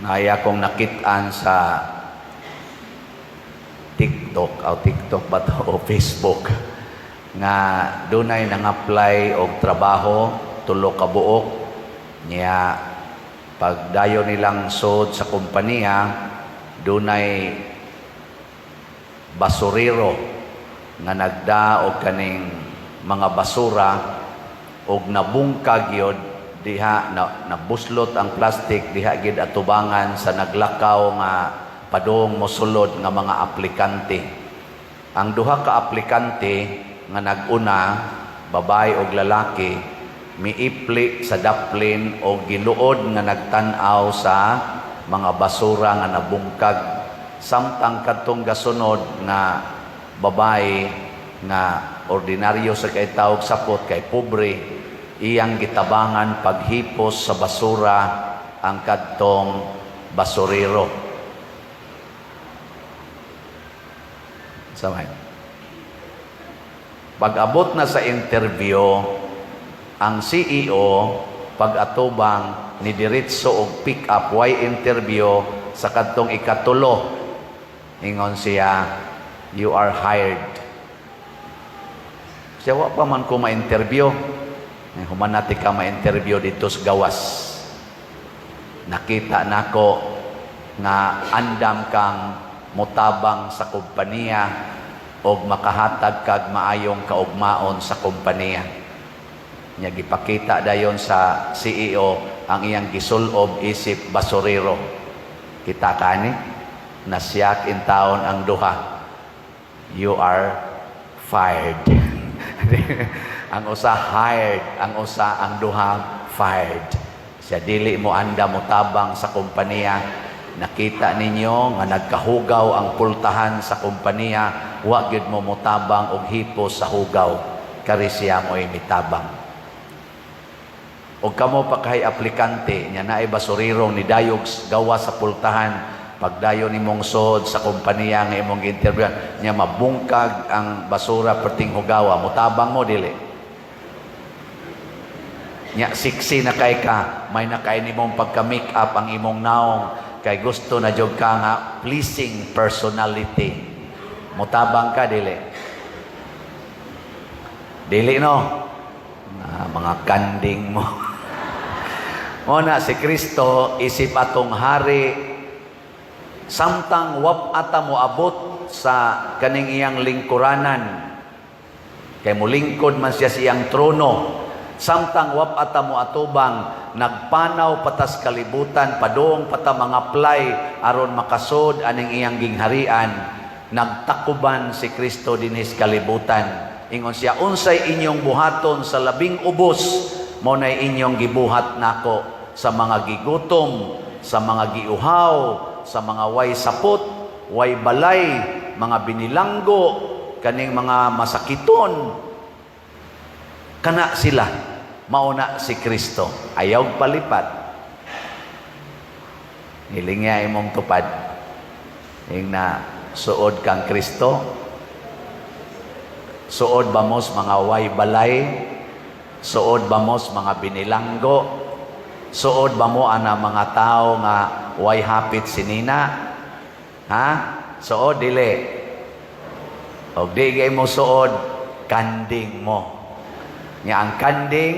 Naya kong nakitaan sa TikTok ba to, o Facebook, nga dunay nang-apply og trabaho, 3 ka buok, niya pagdayo nilang sod sa kompanya, dunay basurero nga nagda og kaning mga basura og nabungkag yod diha nabuslot ang plastic diha gid atubangan sa naglakaw nga padung mosulod nga mga aplikante. Ang duha ka aplikante nga naguna, babae ug lalaki, miipli sa daplin o giluod nga nagtan-aw sa mga basura nga nabungkag. Samtang kadtong gasunod nga babae nga ordinaryo sa kay tawag sapot kay pobre, iyang gitabangan paghipos sa basura ang kadtong basurero. Samay. Pag-abot na sa interview, ang CEO pag-atubang ni diretso og pick up why interview sa kadtong ikatulo, ingon siya, "You are hired." Siya wa pa man ko ma-interview. Humanati ka ma-interview dito sa gawas. Nakita nako nga andam kang mutabang sa kompanya og makahatag kag maayong kaugmaon sa kompanya. Nya gipakita dayon sa CEO ang iyang gisulob isip basurero. Kita kani nasyak in taon ang duha. You are fired. Ang usa hired, ang usa ang duha fired. Siya dili mo anda mo tabang sa kompanya. Nakita ninyo nga nagkahugaw ang pultahan sa kompanya, wa gyud mo motabang og hipos sa hugaw. Kari siya mo'y mitabang. Og kamo pa kay aplikante nya naay basurirong ni dayog gawa sa pultahan, pagdayon nimong sod sa kompanya nga imong interview nya mabungkag ang basura perting hugawa, motabang mo dili. Nya siksi na kay ka, may nakain imong pagka-make up ang imong naong, kay gusto na jog ka nga pleasing personality. Mutabang ka dili. Dili no. Mga kanding mo. Muna si Kristo isip atong hari, samtang wap ata mo abot sa kaning iyang lingkuranan. Kay mulingkod man siya siyang trono. Samtang wap ata mo atubang, nagpanaw patas kalibutan, padong pata mga play, aron makasod aning iyang gingharian, nagtakuban si Kristo dinhis kalibutan. Ingon siya, unsay inyong buhaton sa labing ubos, mo na inyong gibuhat nako sa mga gigutom, sa mga giuhaw, sa mga way sapot, way balay, mga binilanggo, kaning mga masakiton. Kana sila, mauna si Kristo. Ayaw palipat. Hiling niya imong tupad. Hing na suod kang Kristo. Suod ba mos mga way balay? Suod ba mos mga binilanggo? Suod ba mo ana mga tao nga way hapit sinina? Ha? Suod dili. Og di mo suod, kanding mo. Nga ang kanding,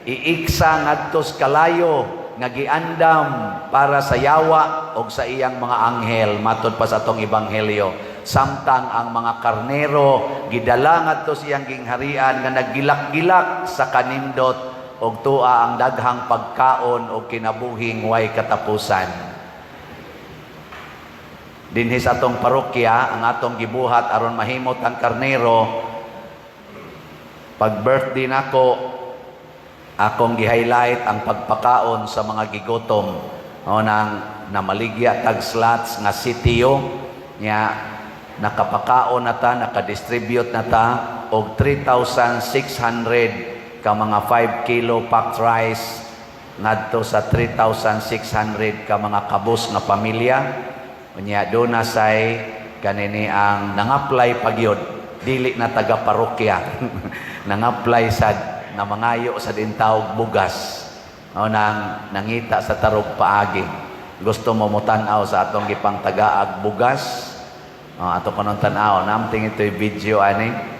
iiksa ngadtos kalayo, nga giandam para sa yawa o sa iyang mga anghel, matod pa sa atong ebanghelyo. Samtang ang mga karnero, gidala ngadto siyang gingharian, nga naggilak-gilak sa kanindot, og tua ang daghang pagkaon o kinabuhing way katapusan. Dinhi sa atong parokya, ang atong gibuhat aron mahimot ang karnero. Pag birthday nako, akong gi-highlight ang pagpakaon sa mga gigutom. Nang namaligya tag slots nga sitiyo, nya nakapakaon na ta, nakadistribute na ta, og 3,600 ka mga 5 kilo packed rice, ngadto sa 3,600 ka mga kabus nga pamilya. Unya doon na say kanini ang nang-apply pagyod, dili na taga parokya. Nang-apply sad na mangayo sa dintawog bugas. Nang nangita sa tarog paagi. gusto mo mutanaw sa atong gipang tagaag bugas, ato pa nung tanaw, namting ito'y video ani.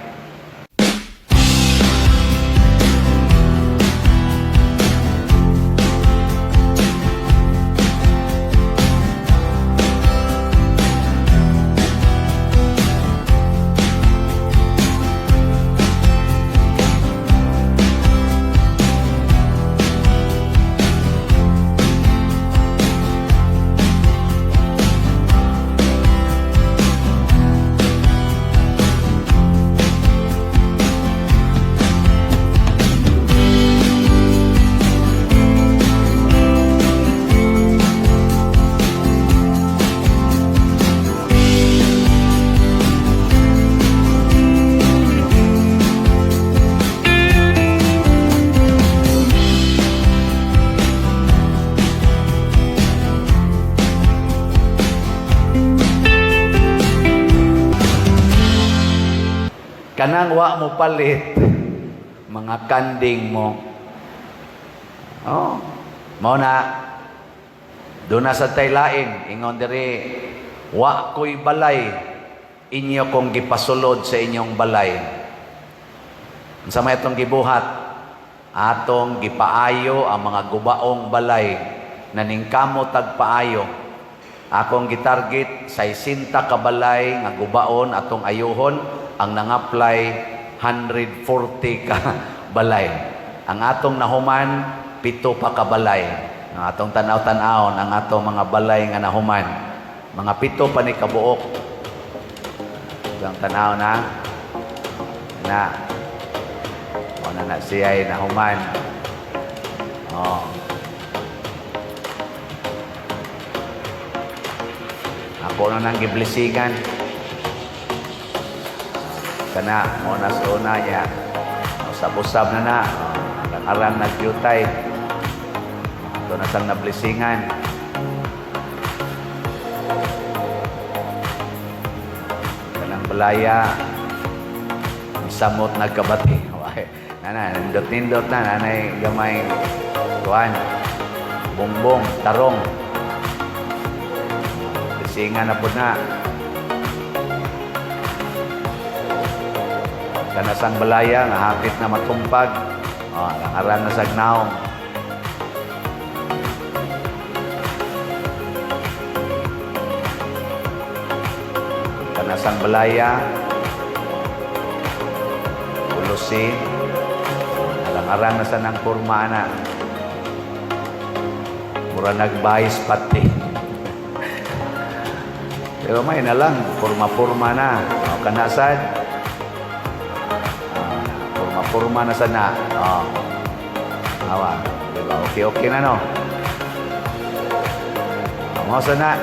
Kanang wa mo palit, mga kanding mo. Mao na, doon na sa taylain, ingon diri, wa ko'y balay, inyo kong gipasulod sa inyong balay. Sa may itong gibuhat, atong gipaayo ang mga gubaong balay, naningkamo tagpaayo. Akong gitarget sa 60 ka balay nga gubaon atong ayuhon, ang nang-apply 140 ka balay. Ang atong nahuman 7 pa ka balay. Ang atong tanaw-tanawon ang atong mga balay nga nahuman, mga 7 pa ni kabuok. Ang tanaw na wala na siya ay nahuman. Ako na nang giblisigan. Kana mo na sa una niya, usab-usab na arang nag-yutay. Ito na sang nablisingan. Kanang balaya, misamot nagkabati. Nindot-nindot na, nanay gamay, kuhan, bongbong, tarong. Blisingan na po na. Kanasang balaya nga hapit na matumpag, arang na sagnaong. Kanasang balaya, ulusin, arang na sa nang kurma na. Mura nagbayis pati. Pero may na lang, purma-purma na. Kanasad, purma na sana. Awa. Diba? Okay na no. Mo sana.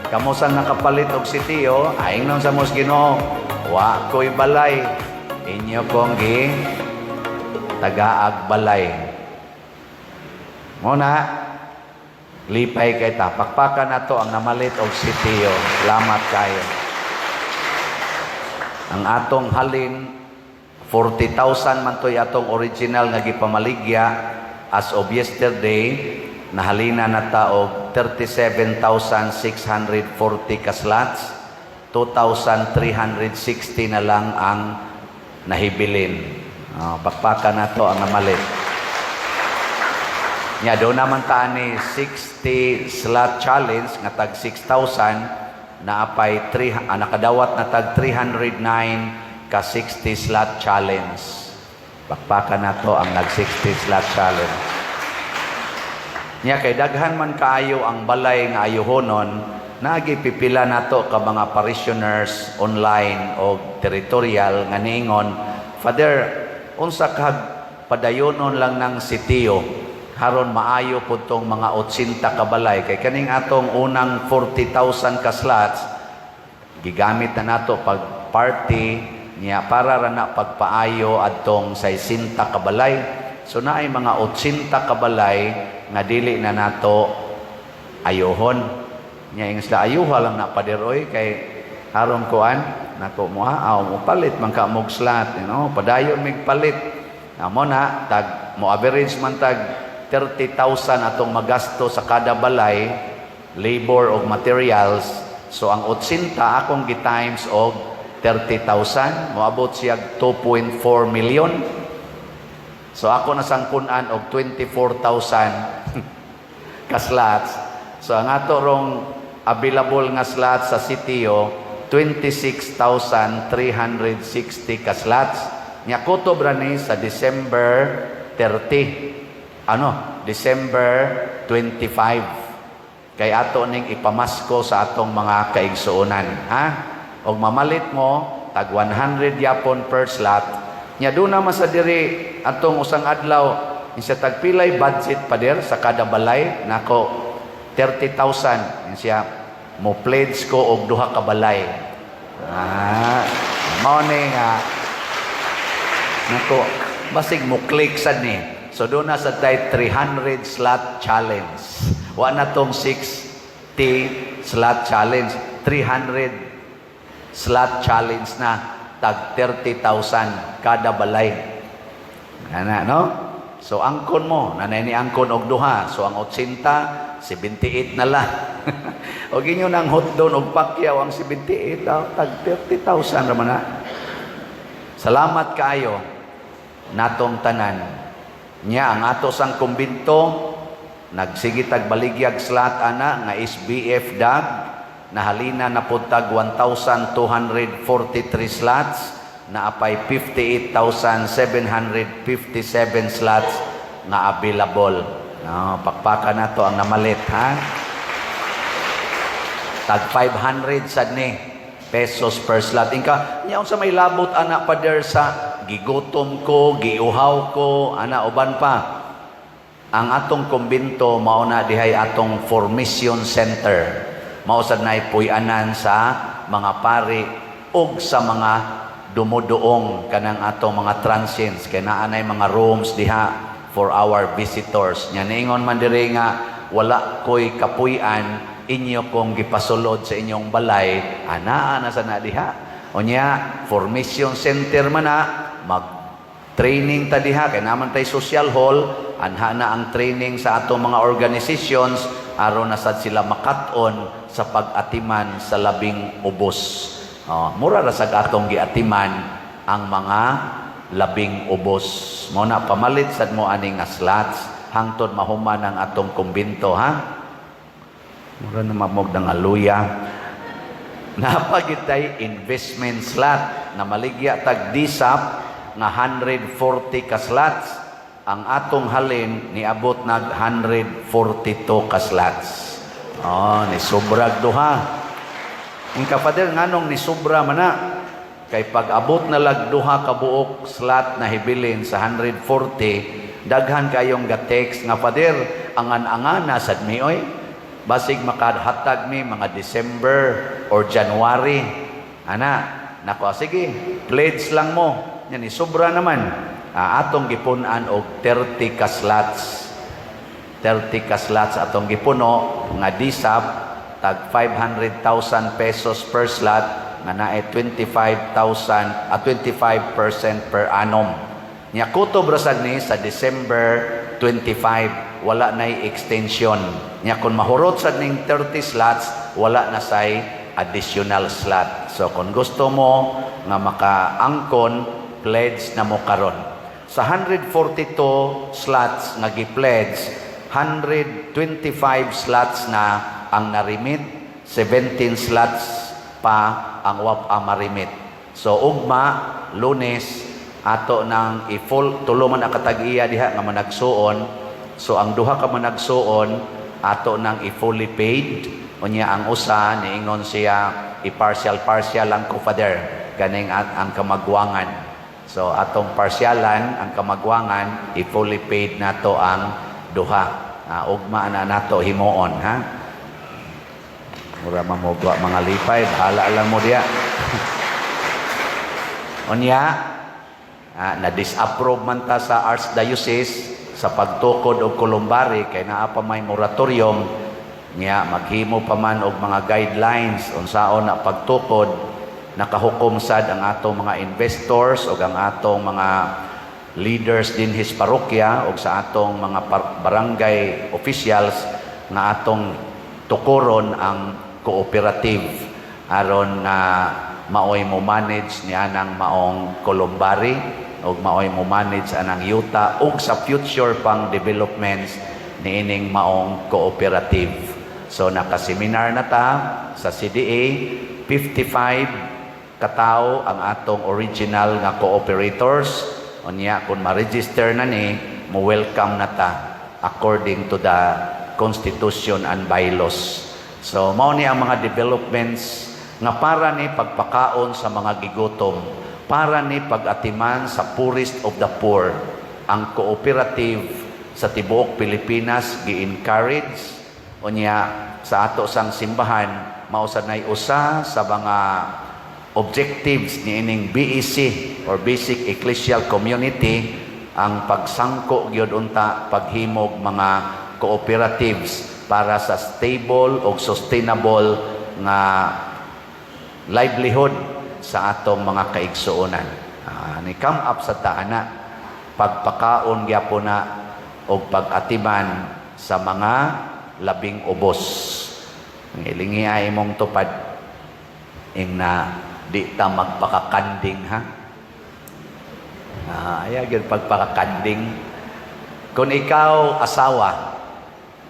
Kamusang nakapalit og sitiyo, aing nang sa mos Ginoo. Wa ko'y balay. Inyo kong tagaag balay. Mo na. Lipay kay ta. Pakpakan na to ang namalit og sitiyo. Salamat kayo. Ang atong halin 40,000 man to'y atong original nga gipamaligya. As of yesterday, nahalina na taog 37,640 ka slots. 2,360 na lang ang nahibilin. Bakpakan na to ang namalit. Nya doon naman ta ni 60 slot challenge nga tag 6,000 na apay nakadawat na tag 309 ka 60 slot challenge. Bakpakan na to ang nag 60 slot challenge. Nya kay daghan man kaayo ang balay nga ayuhonon, nagipipila na to ka mga parishioners online o territorial nga niingon, Father, unsa kag padayonon lang ng sitiyo haron maayo pud tong mga 80 ka balay kay kaning atong unang 40,000 ka slots gigamit na nato pag party niya para ra na pagpaayo adtong 60 ka balay. So naay mga 80 ka balay nga dili na nato ayohon. Nya ingis la ayuha lang na padiroy kay aron kuan nako mo mo palit man ka mog slot, padayon mig palit. Amo na tag mo average man tag 30,000 atong magasto sa kada balay labor o materials. So ang 80 akong gi-times og 30,000, moabot siya 2.4 million. So ako nasangkunan og 24,000 ka slots. So ang ato rong available nga slots sa sitio 26,360 ka slots. Nya kutob ra ni sa December 30. December 25. Kay ato ning ipamasko sa atong mga kaigsuonan, ha? Og mamalit mo tag 100 yapon per slot. Nya do na sa diri atong usang adlaw isa tagpilay budget pa der sa kada balay nako 30,000 siya mo pledge ko og duha ka balay. Mao ni nga nako basig mo click sad ni. So do na sa tay 300 slot challenge. Wa na tong 60 slot challenge, 300 slot challenge na tag 30,000 kada balay. Ana no? So angkon mo, nanay ni angkon og duha. So ang 80, 78 na lang. Og inyo nang hotdon og pakyaw ang 78, tag 30,000 ra man na. Salamat kaayo natong tanan. Nya ang ato sang kumbinto nagsige tag baligyag slot ana nga SBF DAG nahalina na puntag 1,243 slots na apay 58,757 slots nga available. Pakpaka na to ang namalit, ha? Tag 500 sad ni pesos per slot. Inka, nya unsa may labot ana pa der sa gigutom ko, giuhaw ko, ana uban pa. Ang atong kumbinto mao na dihay atong formation center. Mao sad nay puy-anan sa mga pari ug sa mga dumuduong kanang atong mga transients kay naa nay mga rooms diha for our visitors. Nya niingon man diri nga wala koy kapuy-an inyo kong gipasulod sa inyong balay, anaa na sa na diha. Unya formation center man na mag-training ta diha kay naman tay social hall. Anha na ang training sa atong mga organizations aron na sad sila makat-on sa pag-atiman sa labing ubos. Mura ra sa atong giatiman ang mga labing ubos. Mo na pamalit sad mo aning nga slots hangtod mahuman ang atong kumbinto, ha? Mura na mamog ng aluya. Napagitay investment slot na maligya tag DSAP nga 140 ka slots. Ang atong halin niabot nag 142 ka slots. Ni sobrag duha. Ang kapader nganong ni sobra man na. Kay pag abot na lag duha ka buok slot na hibilin sa 140, daghan kayong ga-text nga pader angan-angana sad mi oy. Basig makadhatag mi mga December or January. Nako sige, pledge lang mo. Yan ni sobra naman. Atong gipunan og 30 ka slots. 30 ka slots atong gipuno nga DSAP tag 500,000 pesos per slot nga naay 25% per annum. Nya kutob ra sad ni sa December 25 wala nay extension. Nya kun mahurot sad ning 30 slots wala na say additional slot. So kung gusto mo nga makaangkon, pledge na mo karon. Sa 142 slots nga gi-pledge, 125 slots na ang narimit, 17 slots pa ang marimit. So ugma, Lunes, ato nang i-full tulo man ang katag-iya diha nga managsuon. So ang duha ka managsuon ato nang i-fully paid. Unya ang usa niingon siya i-partial lang ko father ganing ang kamagwangan. So atong parsyalan ang kamagwangan i-fully paid nato ang duha. Ugma na nato himuon, ha? Mura mamugwa mga lipay, bahala lang mo diya. Unya na-disapprove man ta sa Archdiocese sa pagtukod og kulumbari kay naa pa may moratorium niya maghimo pa man og mga guidelines unsaon na pagtukod. Nakahukom sad ang atong mga investors o ang atong mga leaders din his parokya o sa atong mga barangay officials na atong tukuron ang cooperative aron na maoy mo manage niya ng maong Columbari o maoy mo manage anang yuta ug sa future pang developments niining maong cooperative. So nakaseminar na ta sa CDA, 55 katao ang atong original nga cooperators. Unya kung ma-register na ni, mo welcome na ta according to the constitution and bylaws. So mao ni ang mga developments nga para ni pagpakaon sa mga gigutom, para ni pag-atiman sa poorest of the poor. Ang cooperative sa tibuok Pilipinas gi-encourage unya sa ato sang simbahan mao sa nay usa sa mga objectives niining BEC or Basic Ecclesial Community ang pagsangko gyud unta paghimog mga cooperatives para sa stable o sustainable nga livelihood sa atong mga kaigsuonan. Ni come up sa taana pagpakaon gyapon na o pag-atiman sa mga labing ubos. Ngilingi ay mong tupad ing na di ta magpakakanding ha. Ayag pagpakakanding. Kung ikaw asawa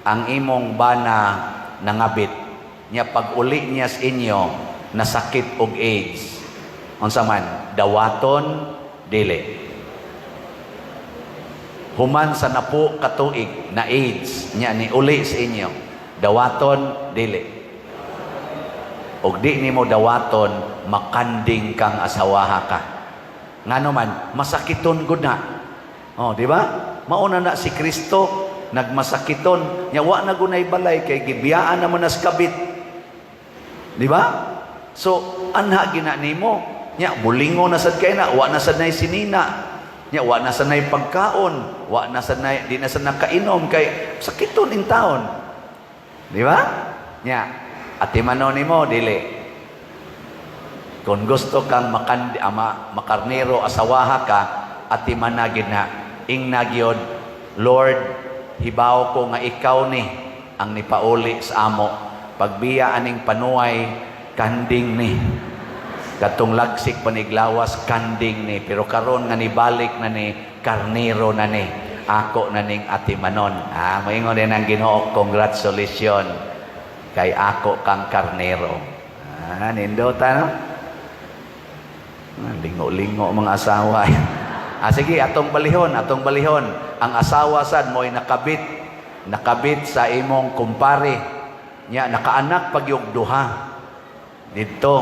ang imong bana nangabit nya pag uli niya sa inyo nasakit og AIDS, unsa man dawaton dili. Human sa napo katuig na AIDS nya ni uli sa inyo, dawaton dili. Og di nimo dawaton makanding kang asawaha ka. Ngano man masakiton gud na. Oh, di ba? Mauna na si Kristo nagmasakiton nya wa na gunay balay kay gibiyaan na mo nas kabit. Di ba? So anha gina nimo nya bulingo na sad kay na wa na sad nay sinina. Nya wa na sad nay pagkaon, wa na sad nay di na sad nakainom kay sakiton in taon. Di ba? Nya atimanon nimo dili. Kung gusto kang makarnero asawaha ka atimanagid na ing nagyod Lord hibaw ko nga ikaw ni ang nipauli sa amo pagbiya aning panuay kanding ni katong lagsik paniglawas kanding ni pero karon nga nibalik na ni karnero na ni ako na ning atimanon. Moingon din ang Ginoo, congratulations kay ako kang karnero. Nindota no? Lingo-lingo mga asawa. Sige, atong balihon. Ang asawa sad mo'y nakabit sa imong kumpare. Nya, nakaanak pagyog duha. Dito,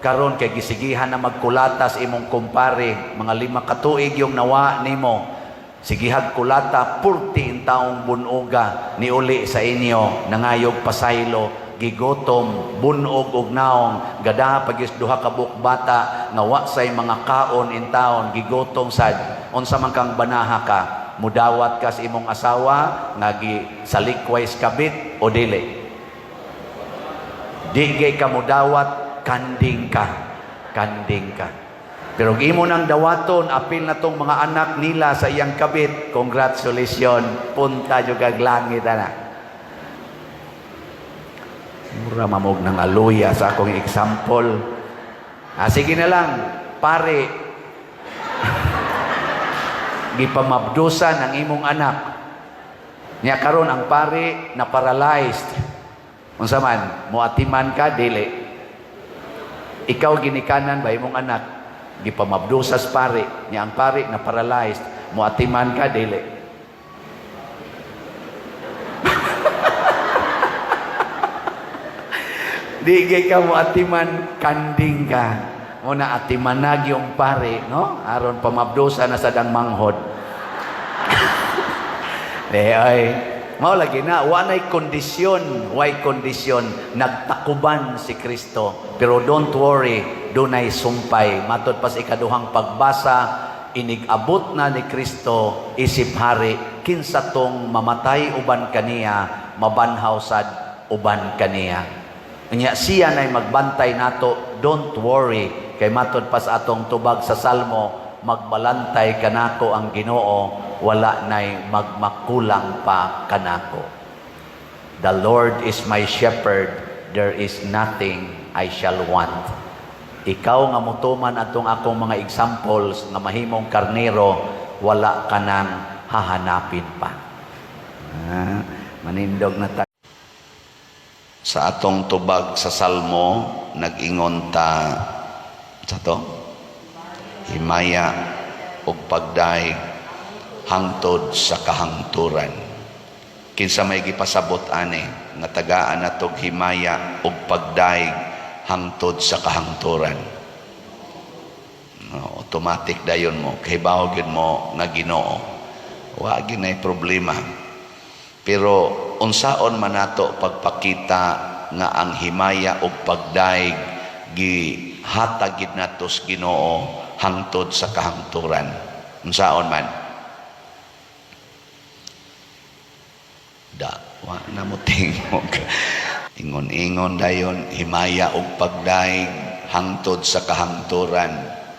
karon kay gisigihan na magkulatas imong kumpare. Mga 5 katuig yung nawa nimo. Sigihag kulata, 40 taong bunuga ni uli sa inyo, nangayog pasaylo. Gigotom, bunog og naong, gadaha pagis duha ka buok bata, nga wa say mga kaon in taon, gigotom sad, unsa man kang banaha ka, mudawat ka sa imong asawa, nga salikways kabit o dili. Digay ka mudawat, kanding ka. Pero imo nang dawaton, apil na tong mga anak nila sa iyang kabit, congratulations, punta jud kag langit ana. Mura mamog ng aluya sa akong example. Sige na lang, pare. Gipamabdusan ang imong anak. Nya karon ang pare na paralyzed. Unsa man, muatiman ka dili. Ikaw ginikanan ba imong anak? Gipamabdusas pare. Nya ang pare na paralyzed, muatiman ka dili. Digay ka mo atiman, kanding ka. Muna atimanag yung pare, no? Aron pamabdosa na sa dang manghod. Ay, mao lagi na, way kondisyon, nagtakuban si Kristo. Pero don't worry, dunay sumpay. Matod pa sa ikaduhang pagbasa, inigabot na ni Kristo, isip hari, kinsa tong mamatay uban kaniya, mabanhaw sad uban kaniya. Nya siya nay magbantay nato, don't worry, kay matod pa sa atong tubag sa Salmo, magbalantay kanako ang Ginoo, wala nay magmakulang pa kanako. The Lord is my shepherd, there is nothing I shall want. Ikaw nga mutuman atong akong mga examples nga mahimong karnero, wala ka nang hahanapin pa. Manindog na tayo. Sa atong tubag sa Salmo, nag-ingon ta sa to, himaya ug pagdaig hangtod sa kahangturan. Kinsa may gipasabot ani nga tagaan natog himaya ug pagdaig hangtod sa kahangturan. No, automatic dayon mo kay bawgin mo nga Ginoo. Wa ginay problema. Pero unsaon man nato pagpakita nga ang himaya ug pagdaig gihatag gid nato sa Ginoo hangtod sa kahangturan. Unsaon man? Wa na mo tingog. Ingon-ingon dayon himaya ug pagdaig hangtod sa kahangturan.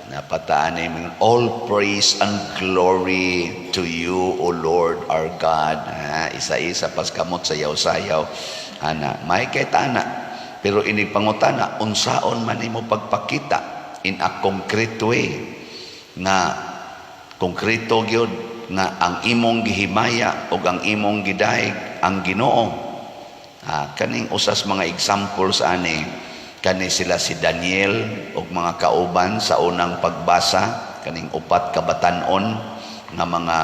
Napataan namin, all praise and glory to you, O Lord our God. Isa-isa pas kamot sayaw-sayaw. Ana, may kay tana. Pero ini pangutana, unsaon man imo pagpakita in a concrete way nga konkreto gyud nga ang imong gihimaya o ang imong gidaig ang Ginoo. Kaning usas mga examples ani, kani sila si Daniel ug mga kauban sa unang pagbasa, kaning upat ka batan-on nga mga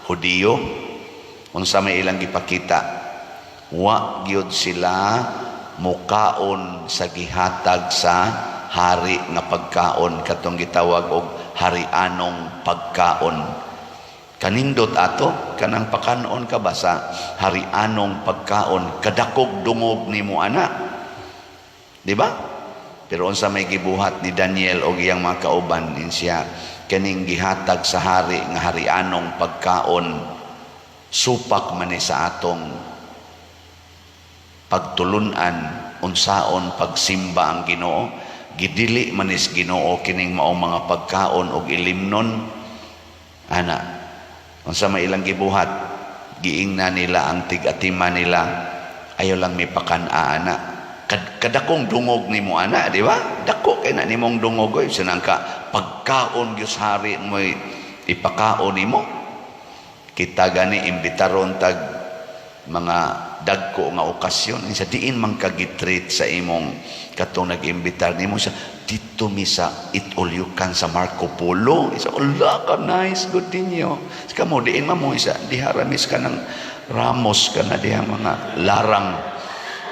Hudiyo. Unsa may ilang gipakita, wa gyud sila mukaon sa gihatag sa hari nga pagkaon, katong gitawag og harianong pagkaon. Kanindot ato kanang pakanon ka ba sa harianong pagkaon, kadakog dungog nimo ana, di ba? Pero unsa may gibuhat ni Daniel o iyang mga kauban din siya kaning gihatag sa hari nga harianong pagkaon, supak man ni sa atong pagtulunan unsaon pagsimba ang Ginoo, gidili man is Ginoo kining maong mga pagkaon og ilimnon. Ana, unsa may ilang gibuhat, giingna nila ang tig-atima nila, ayo lang mi pakan-a ana. Kadakong dungog nimo ana, di ba? Dako kay na nimong dungog oy, sinang ka pagkaon gyud hari mo ipakaon nimo. Kita gani imbitaron tag mga dagko nga okasyon sa diin man kagitreat sa imong katong nag-imbitar nimo sa dito mi sa Eat All You Can sa Marco Polo. Isa Allah ka nice good dinyo. Sika mo diin mo isa diharamis ka ng Ramos ka na diha mga larang.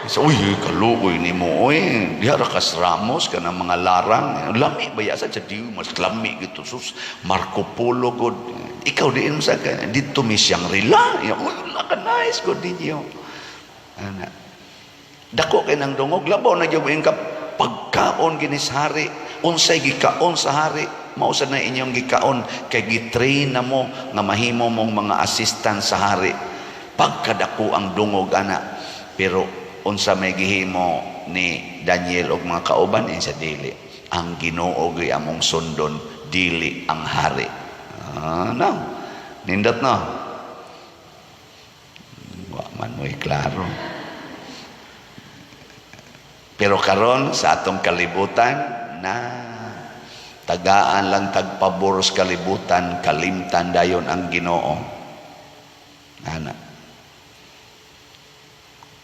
So, uy, kaluoy ni mo, uy, dihara kas Ramos ka ng mga larang. Lami ba yasa sa diyo, mas lami gitu, sus, Marco Polo, good. Ikaw diin mo sa ka, dito mi siyang rila. Uy, laka nice, good ninyo. Ana. Dako kay nang dungog, labaw na yung ka pagkaon ginis hari, unsay gikaon sa hari, mausa na inyong gikaon, kay gitrain na mo, nga mahimo mong mga assistant sa hari. Pagkadako ang dungog, ana. Pero, unsa may gihimo ni Daniel og mga kauban sa dili ang Ginoo gyud among sundon, dili ang hari. No, nindot no, wa man mo'y klaro. Pero karon sa atong kalibutan na tagaan lang tagpabor sa kalibutan, kalimtan dayon ang Ginoo. Ana,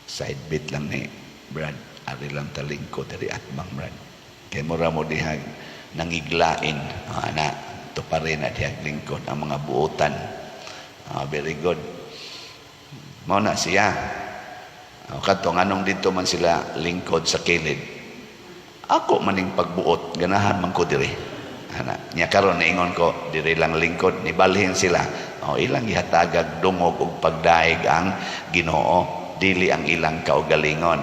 side bit lang ni Brad, ari lang talingko dari atbang Brad, kay mura mo dihag nangiglain, na ito pa rin na dihag lingkod ang mga buotan. Very good, mao na siya. Katong anong dito man sila lingkod sa kilid, ako maning pagbuot ganahan man ko diri, nya karon naingon ko diri lang lingkod, nibalhin sila, ilang gihatagag dungog ug pagdaig ang Ginoo, dili ang ilang kaugalingon.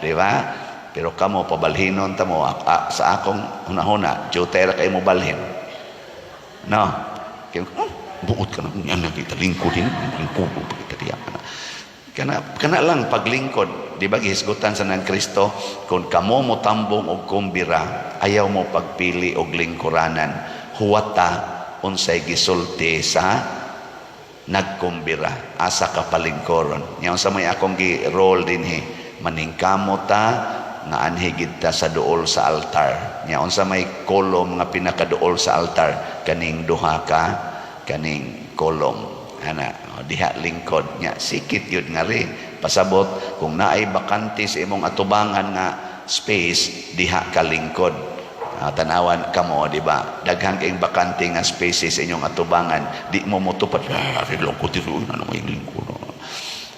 Di ba? Pero kamo pabalhinon ta mo sa akong hunahuna, jutera kay mo balhin. No. Buot ka na yan nakita lingkod din, lingkod kita diya kana lang paglingkod, di ba gihisgutan sa nang Kristo, kung kamo mo tambong og kumbira, ayaw mo pagpili og lingkuranan, huwata unsay gisulti sa nagkumbira asa ka palingkoron. Nya unsa may akong gi-roll dinhi, maningkamot ta nga anhigid ta sa duol sa altar. Nya unsa may kolom nga pinakaduol sa altar, kaning duha ka kaning kolom ana diha lingkod. Nya sikit yun nga rin pasabot kung naay bakante sa imong atubangan nga space diha ka lingkod. Tanawan kamo, di ba? Daghang kayong bakante nga spaces sa inyong atubangan, di mo motupad. Rilong ko tiro na may lingkod.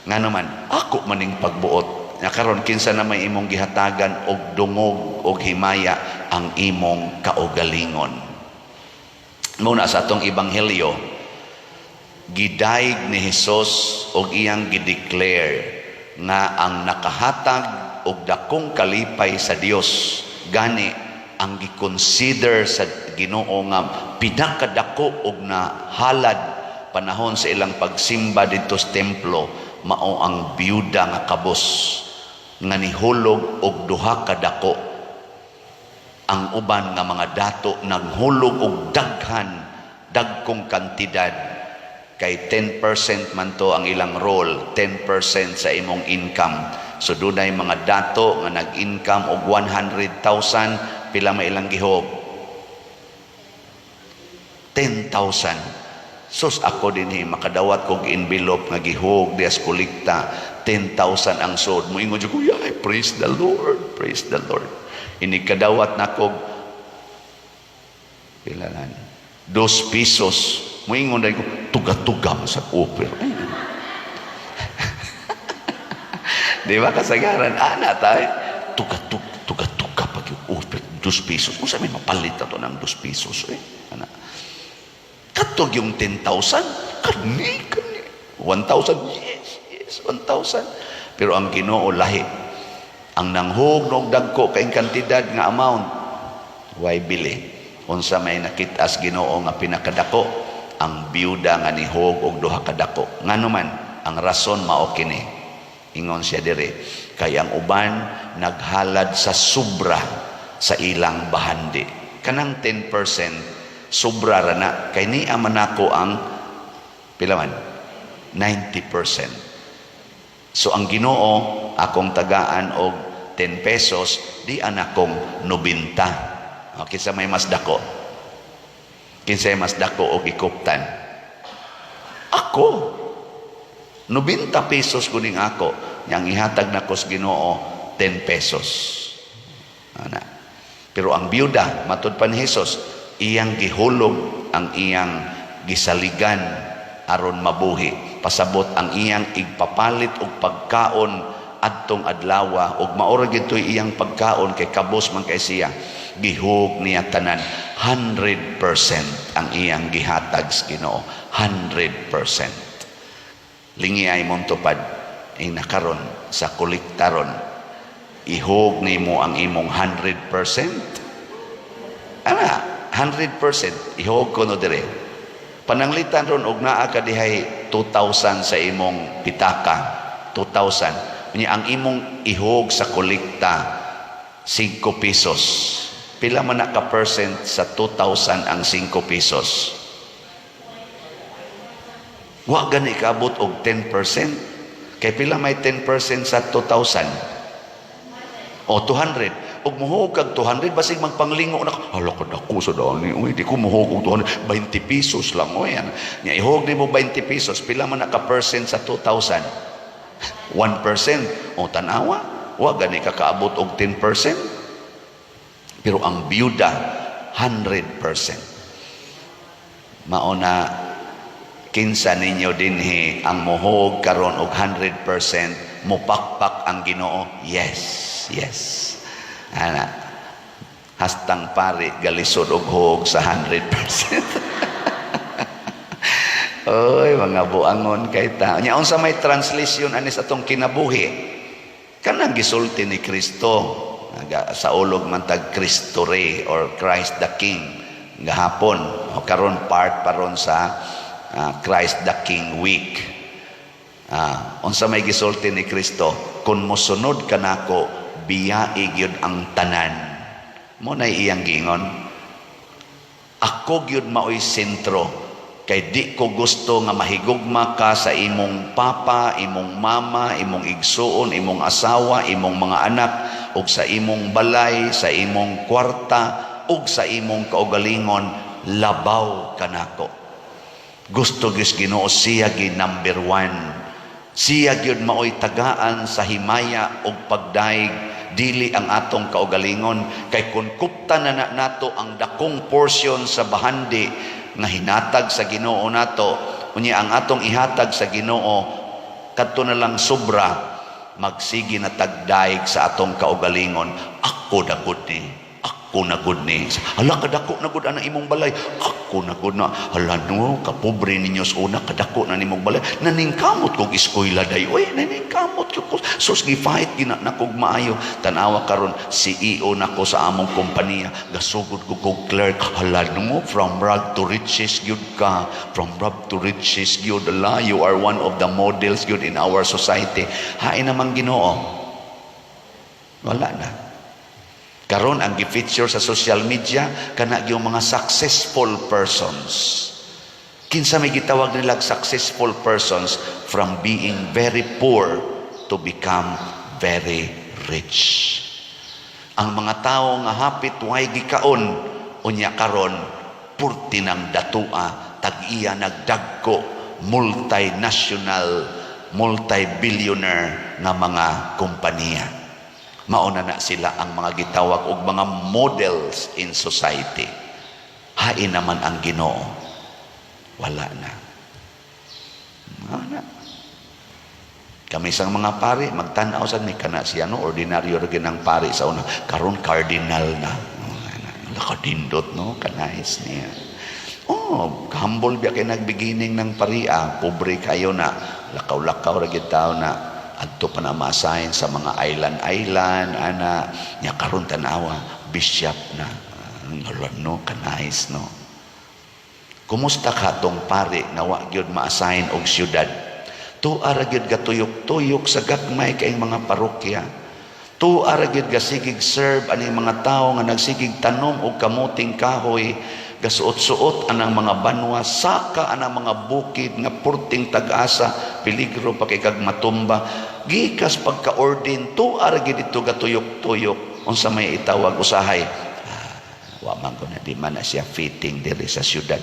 Nga naman, ako maning pagbuot. Karon kinsa na may imong gihatagan og dungog og himaya ang imong kaugalingon. Muna sa atong ebanghelyo, gidayeg ni Hesus og iyang gideclare nga ang nakahatag og dakong kalipay sa Dios gani ang gi-consider sa Ginoo nga pinakadako og nahalad panahon sa ilang pagsimba dito sa templo, mao ang biyuda nga kabos nga nihulog og duha ka dako. Ang uban nga mga dato naghulog og dagkong kantidad, kay 10% man to ang ilang role, 10% sa imong income. So dunay mga dato nga nag-income og 100,000, pila may ilang gihog? 10,000. Sus ako dinhi makadawat kog envelope nga gihog dias kolekta 10,000 ang sod. Moingon jud ko, "Ay, praise the Lord, praise the Lord." Ini kadawat nako pila lan 2 pesos. Moingon dai ko, tuga-tuga sa offer. Di ba kasagaran ana tay tuga-tuga pag offer 2 pesos. Kung sabi mapalit na to ng 2 pesos ana. Katog yung 10,000, kani 1,000, yes 1,000. Pero ang Ginoo lahi, ang nanghug nog dagko kay kantidad nga amount, way bili. Unsa may nakitas Ginoo nga pinakadako, ang biyuda nga nihog og duha ka dako. Nganuman ang rason mao kini, ingon siya dire, kay ang uban naghalad sa sobra sa ilang bahandi. Kanang 10% sobra ra na, kay ni man ako ang pilaman 90%. So ang Ginoo akong tagaan og 10 pesos, di anakong 90. Kinsa may mas dako? Kinsa mas dako og ikuptan? Ako. 90 pesos kuning ako, yang ihatag nako sa Ginoo 10 pesos. Ana. Pero ang biyuda matud pa ni Hesus, iyang gihulog ang iyang gisaligan aron mabuhi. Pasabot ang iyang igpapalit og pagkaon adtong adlaw og maura gitoy iyang pagkaon kay kabos man kay siya. Gihug niya tanan 100% ang iyang gihatag sa Ginoo, 100%. Lingi ay mong tupad nakaron sa kolektaron, ihug nimo ang imong 100%. Ana 100% ihog ko no dire. Pananglitan ron og naa ka dihay 2,000 sa imong pitaka, 2,000. Unya ang imong ihog sa kolekta 5 pesos. Pila man na ka percent sa 2,000 ang 5 pesos? Wa gani kaabot og 10%. Kay pila may 10% sa 2,000? O 200. Og muhog kag 200 basig magpanglingo na hala ko dako sa dani oy di ko muhog og 200, 20 pesos lang oy yan. Nya ihog nimo 20 pesos, pila man ka percent sa 2,000? 1%. O tanawa, wa gani ka kaabot og 10%. Pero ang biyuda 100%. Mao na kinsa ninyo dinhi ang muhog karon og 100% mupakpak ang Ginoo? Yes, yes. Ana, hastang pari galisod og hog sa 100%. Oy, mga buangon kay ta. Nya unsa may translation anis atong kinabuhi? Kanang gisulti ni Kristo. Sa ulog man tag Cristo Rey or Christ the King gahapon. O karon part paron sa Christ the King week. Unsa may gisulti ni Kristo? Kun mosunod kanako, biyaig yun ang tanan. Mo na iyang gingon, ako gyud maoy sentro, Kay di ko gusto nga mahigugma ka sa imong papa, imong mama, imong igsuon, imong asawa, imong mga anak, ug sa imong balay, sa imong kwarta, ug sa imong kaugalingon, labaw kanako. Gusto gis Ginoo siya gi number 1. Siya gyud maoy tagaan sa himaya ug pagdaig, dili ang atong kaugalingon. Kay kun kuptan na nato ang dakong portion sa bahandi nga hinatag sa Ginoo nato, unya ang atong ihatag sa Ginoo kadto na lang sobra, magsigi na tagdaig sa atong kaugalingon. Ako dagod ni, ako na gud ni. Hala kadako na gud ana imong balay. Ako na gud na. Hala no, kapobre ninyo sa una, kadako na nimong balay. Naningkamot kog eskwela day. Oy, naningkamot ko. Sus gi-fight gina na kog maayo. Tanawa karon CEO nako sa among kompanya. Gasugod ko kog clerk. Hala no, from rag to riches gyud ka. From rag to riches gyud. Hala, you are one of the models gyud in our society. Hain namang Ginoo. Wala na. Karon ang gi-feature sa social media kana yung mga successful persons. Kinsa may gitawag nila successful persons? From being very poor to become very rich. Ang mga tao nga hapit way gikaon, unya karon purti ng datua, tag-iya nagdagko, multinational, multi-billionaire nga mga kompanya. Mauna na sila ang mga gitawag og mga models in society. Hain naman ang Ginoo. Wala na. Wala. Kami isang mga pari, magtanaw sa ni kana siya, no? Ordinaryo rin ang pari sa una. Karon cardinal na. Nakadindot, no? Kanais niya. Oh, humble biya kay nagbeginning ng paria. Pobre kayo na. Lakaw-lakaw rin tao na. Adto pa na maasahin sa mga island, ana, niya karon tanawa, bishop na. No, kanais, no? Kumusta ka tong pare na wa gyud maasahin og syudad? Tuara gyud gatuyok-tuyok sa gagmay kay mga parokya. Tuara gyud gasigig serve ani mga tawo nga nagsigig tanom og kamuting kahoy, gasuot-suot anang mga banwa, saka anang mga bukid nga purting tag-asa, peligro pa kay kag matumba. Gikas pagka-ordin, tuara gyud dito gatuyok-tuyok. Unsa may itawag usahay? Wa man ko na di man na siya fitting diri sa syudad.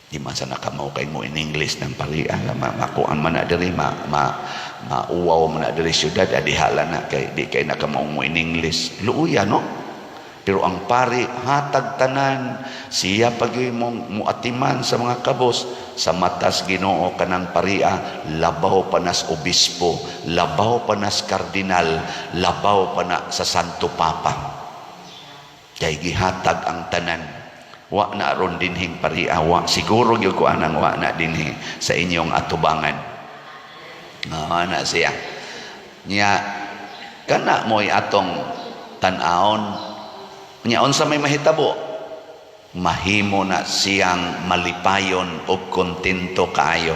Di man sa nakamaw kay mo in English ng paria, makuan man na diri, mauwaw man na diri syudad, adihala na kay di kay nakamaw mo in English. Luuya, no? Pero ang pari hatag tanan, siya pagyoy mong muatiman sa mga kabos, sa matas Ginoo kanang paria, labaw pa nas obispo, labaw pa nas kardinal, labaw pa na sa Santo Papa. Kay gihatag ang tanan. Wa na aron dinhing paria, wa siguro gyud ko anang wa na dinhi sa inyong atubangan. Na siya. Nya kana moy atong tan-aon. Nya unsa may mahitabo? Mahimo na siyang malipayon o kontento kaayo.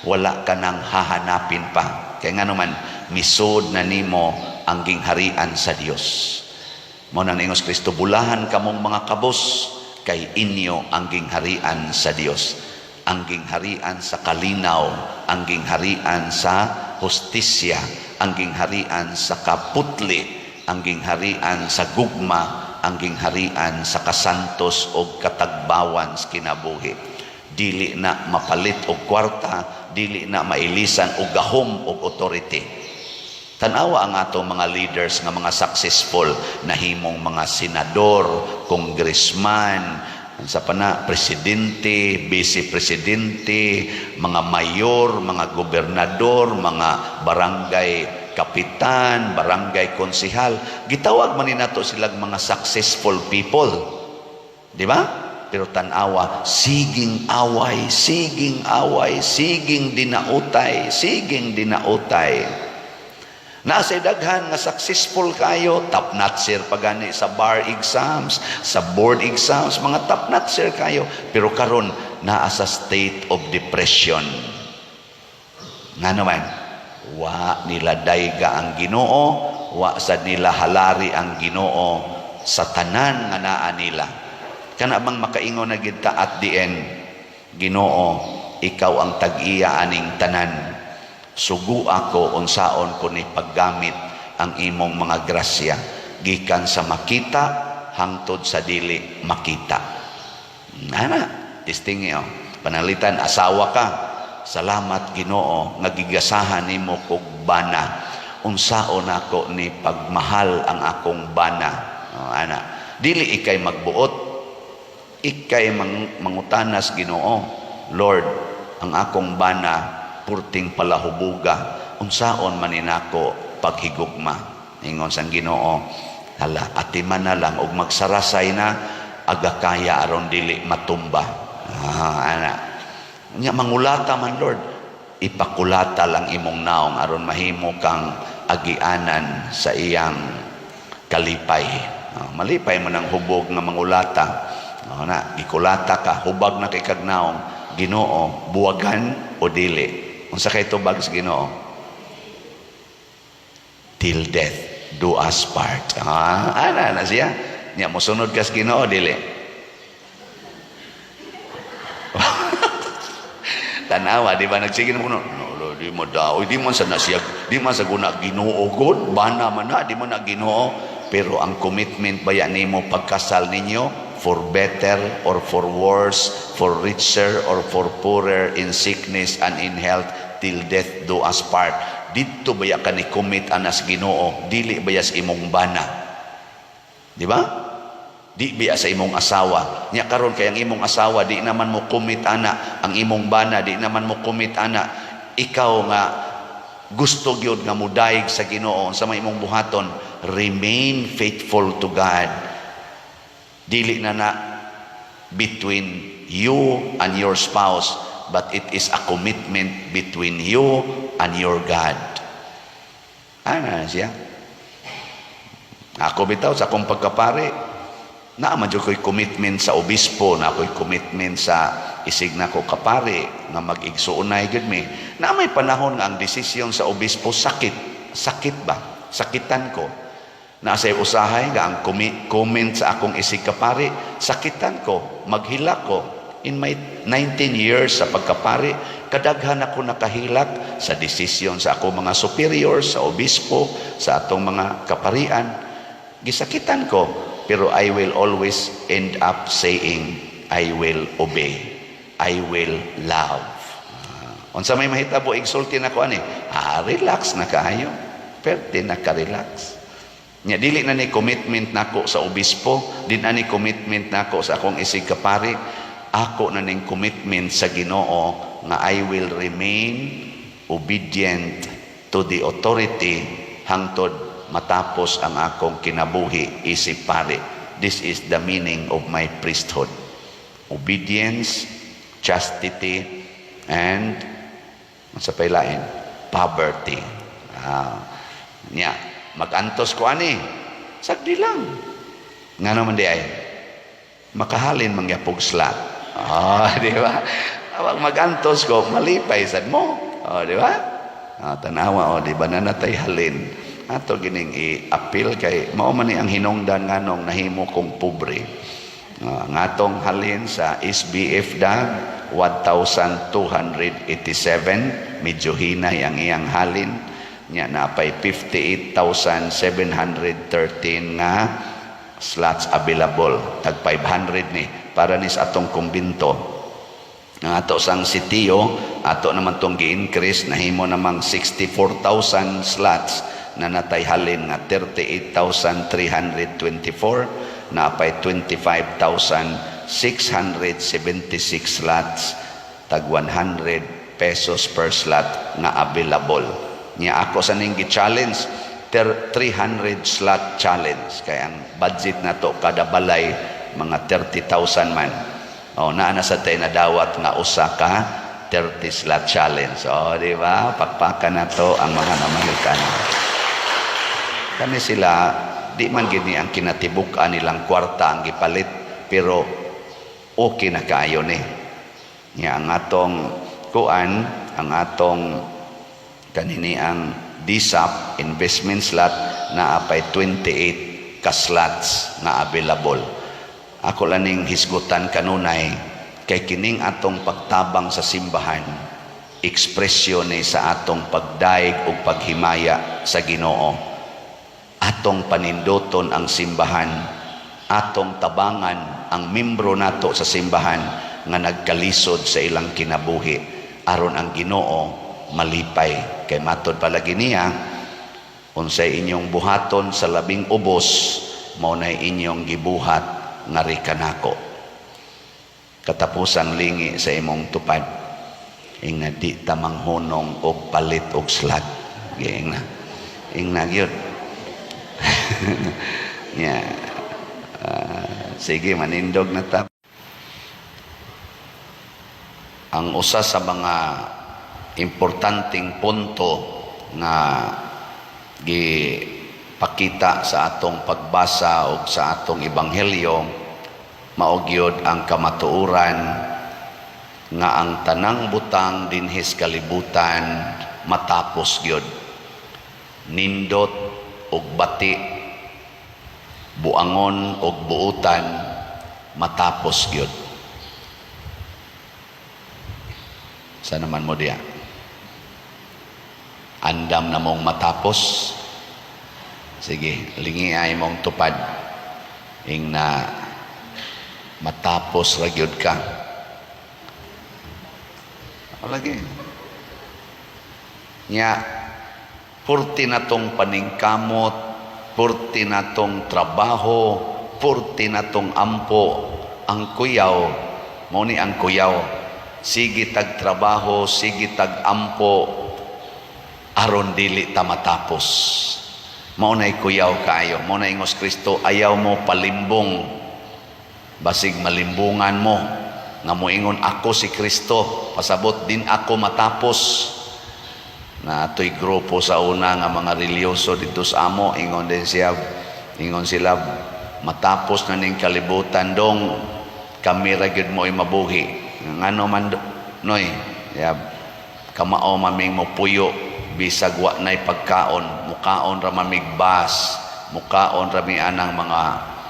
Wala ka nang hahanapin pa. Kaya nga naman, misod na nimo ang gingharian sa Dios. Mao nang ingos Kristo, bulahan kamong mga kabos, kay inyo ang gingharian sa Dios. Ang gingharian sa kalinaw, ang gingharian sa hustisya, ang gingharian sa kaputli, ang gingharian sa gugma, ang gingharian sa kasantos o katagbawan sa kinabuhi. Dili na mapalit og kwarta, dili na mailisan og gahom og authority. Tanawa ang atong mga leaders nga mga successful na himong mga senador, congressman, sa pana presidente, vice-presidente, mga mayor, mga gobernador, mga barangay kapitan, barangay konsehal, gitawag man ni nato silang mga successful people. Di ba? Pero tanawa, siging away, siging away, siging dinautay, siging dinautay. Nasa daghan nga successful kayo, top notcher pagani sa bar exams, sa board exams, mga top notcher kayo. Pero karon naa sa state of depression. Nga naman, wa nila dayga ang Ginoo, wa sad nila halari ang Ginoo sa tanan nga naa nila. Kana bang makaingon na gid ta at the end, Ginoo, ikaw ang tag-iya aning tanan. Sugu ako unsaon ko ni paggamit ang imong mga grasya gikan sa makita hangtod sa dili makita. Ana, tistingi panalitan asawa ka. Salamat Ginoo nga gigasahan nimo kog bana. Unsaon ako ni pagmahal ang akong bana. Ana, dili ikay magbuot, ikay mangutanas Ginoo. Lord, ang akong bana purting palahubuga, unsaon maninako paghigugma. Ingon sang Ginoo, hala, atiman na lang og magsarasay na agakaya aron dili matumba. Ana, nya mangulata man Lord, ipakulata lang imong naong aron mahimo kang agianan sa iyang kalipay. Malipay mo ng hubog nga mangulata. Na, ikulata ka, hubag na kay kagnaong, Ginoo, buwagan o dili. Unsa kay tubag sa Ginoo? Till death do us part. Ana na siya. Nya mosunod ka sa Ginoo dili. Tanawa, di ba nagsige mo no? Di mo daw, di mo sa nasiyag, di mo sa guna Ginoo gud, bana man na, di mo na Ginoo. Pero ang commitment baya nimo pagkasal ninyo, for better or for worse, for richer or for poorer, in sickness and in health, till death do us part. Dito baya ka ni commit anas Ginoo, dili baya sa imong bana. Di ba? Di biya sa imong asawa. Nya karon kay ang imong asawa di naman mo commit ana, ang imong bana di naman mo commit ana. Ikaw nga gusto gyud nga mudayeg sa Ginoo sa may imong buhaton, remain faithful to God. Dili na between you and your spouse, but it is a commitment between you and your God. Ana siya. Ako bitaw sa akong pagkapari, naman dyan ko'y commitment sa obispo, na ako'y commitment sa isig na ko kapari, nga mag-igsuunay gud mi. Na may panahon nga ang desisyon sa obispo sakit. Sakit ba? Sakitan ko. Nasa'y usahay nga ang comment sa akong isig kapari, sakitan ko, maghilak ko. In my 19 years sa pagkapari, kadaghan ako nakahilak sa desisyon sa akong mga superiors, sa obispo, sa atong mga kaparian. Gisakitan ko, pero I will always end up saying, I will obey. I will love. Unsa may mahitabo, igsulti na ko ani, relax na kayo. Pwede na ka-relax. Nya dili na ni commitment nako sa obispo, din ani commitment nako sa akong isig kapari, ako na ning commitment sa Ginoo nga I will remain obedient to the authority hangtod matapos ang akong kinabuhi isip pari. This is the meaning of my priesthood. Obedience, chastity, and sa pailain, poverty. Mag-antos ko ani, sagdi lang. Nga naman di ay, makahalin mangyapog slat. Di ba? Mag-antos ko, malipay sad mo. Di ba? Tanawa, di ba na natay halin? Ato gining i-appeal kay mao man ni ang hinungdan nganong nahimo kong pobre. Ngatong halin sa SBF DAG 1,287, medyo hinay ang iyang halin. Nya napay 58,713 nga slots available. Tag 500 ni para ni sa atong kumbinto. Ato sang sitiyo, ato naman tong gi-increase, nahimo namang 64,000 slots na natay halin nga 38,324, napay 25,676 slots, tag 100 pesos per slot nga available. Nya ako sa ning gi-challenge 300 slot challenge, kaya ang budget na to kada balay mga 30,000 man. Naa na sa tayo na dawat nga usa ka 30 slot challenge. Di ba? Pakpakan na to ang mga namalikan. Kani sila, di man gini ang kinatibukan nilang kwarta ang gipalit, pero okay na kaayo ni. Nya ang atong kuan, ang atong kanini ang DSAP investment slot na apay 28 ka slots na available. Ako laning hisgutan kanunay kay kining atong pagtabang sa simbahan, ekspresyon ni sa atong pagdaig ug paghimaya sa Ginoo. Atong panindoton ang simbahan, atong tabangan ang membro nato sa simbahan nga nagkalisod sa ilang kinabuhi aron ang Ginoo malipay. Kay matod palagi niya, unsay inyong buhaton sa labing ubos, mao nay inyong gibuhat ngari kanako. Katapusang lingi sa imong tupad, ing na di tamanghunong og palit og slat. Ing na gyud. Yeah. Sige, manindog na ta. Ang usa sa mga importanteng punto nga gipakita sa atong pagbasa o sa atong ebanghelyo, maugyod ang kamatuoran nga ang tanang butang dinhis kalibutan matapos gyud. Nindot og bati, buangon og buutan matapos gyud. Sa naman mo diya? Andam na mong matapos. Sige, lingi ay mong tupad. Ing na matapos ragyod ka. Lagi. Nya, purti na tong paningkamot, purti na tong trabaho, purti na tong ampo, ang kuyaw, mo ni ang kuyaw, sige tag trabaho, sige tag ampo, aron dili ta matapos. Mao nay kuyaw kaayo, mao na ingos Kristo, ayaw mo palimbong, basig malimbungan mo, nga moingon ako si Kristo, pasabot din ako matapos. Na ato'y grupo sa una nga mga religyoso dito sa amo, ingon sila, matapos na ning kalibutan dong, kami ragyod mo ay mabuhi. Ngano man, noy, kamao maming mo puyo, bisag wa na'y pagkaon, mukaon ra mamigbas, mukaon ra mi anang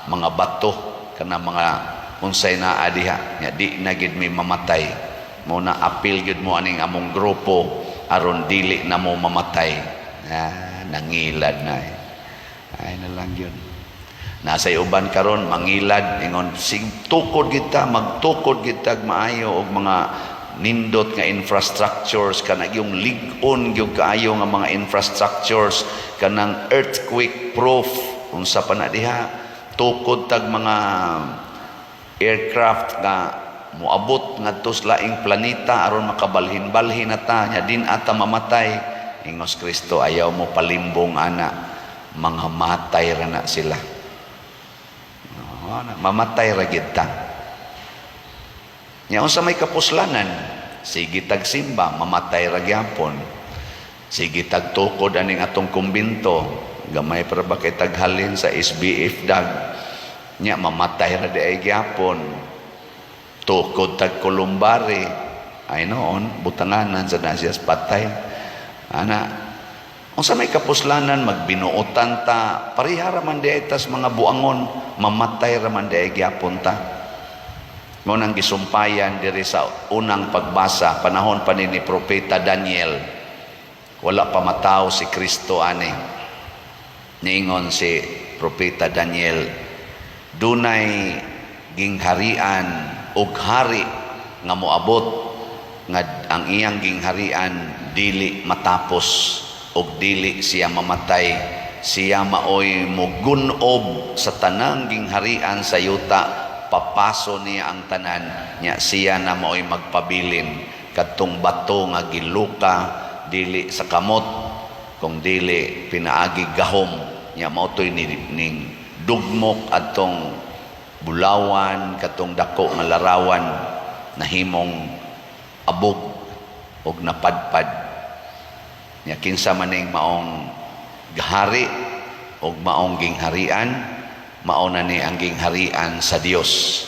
mga bato, kana mga unsay na adiha, nya di na gid mi mamatay. Mo na apil gid mo aning among grupo aron dili na mo mamatay. Nangilad na ay na lang yun. Nasa uban karon mangilad ingon tukod kita, magtukod kita maayo og mga nindot nga infrastructures, kanang yung lig-on yung kaayo nga mga infrastructures, kanang earthquake proof, unsa pa na diha, tukod tag mga aircraft nga muabot ngadto sa laing planeta aron makabalhin-balhin ata nya din ata mamatay. Ingos Kristo, ayaw mo palimbong ana, mga matay ra na sila. Mamatay ra gid ta. Nya unsa may kapuslanan, sige tag simba, mamatay ra gyapon. Sige tag tukod aning atong kumbinto, gamay para ba kay taghalin sa SBF dag. Nya mamatay ra di ay gyapon. Tukod tag kulumbari, ay noon butanganan sa nasiyas patay. Ana, unsa may kapuslanan, magbinuotan ta, parihara man di ay tas mga buangon, mamatay ra man di ay gyapon ta. Mo nang gisumpayan diri sa unang pagbasa, panahon pa ni Propeta Daniel, wala pa mataw si Kristo ani. Niingon si Propeta Daniel, dunay gingharian og hari nga moabot nga ang iyang gingharian dili matapos og dili siya mamatay, siya maoy mogunob sa tanang gingharian sa yuta, papaso niya ang tanan nya, siya na maoy magpabilin kadtong bato nga giluka dili sa kamot kung dili pinaagi gahom nya, maotoy ning dugmok atong bulawan katong dako nga larawan nahimong abog og napadpad nya. Kinsa maning maong gahari og maong gingharian, mao na ni ang gingharian sa Dios.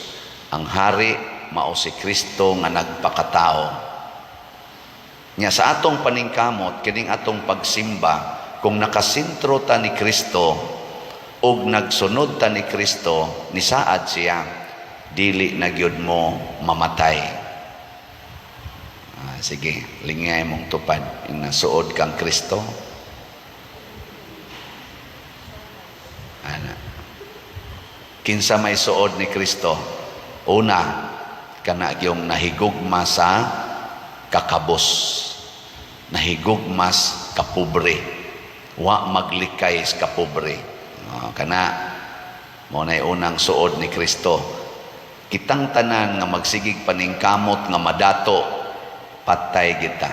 Ang hari mao si Kristo nga nagpakatao nya. Sa atong paningkamot kining atong pagsimba, kung nakasentro ta ni Kristo og nagsunod ta ni Kristo, nisaad siya, dili na gyud mo mamatay. Sige, lingay mong tupad yung nasuod kang Kristo. Kinsa may suod ni Kristo? Una, kana yung nahigugma sa kakabos, nahigugmas kapobre, wa maglikay sa kapobre. Kana mo na unang suod ni Kristo. Kitang tanan nga magsigig paningkamot nga madato, patay kita.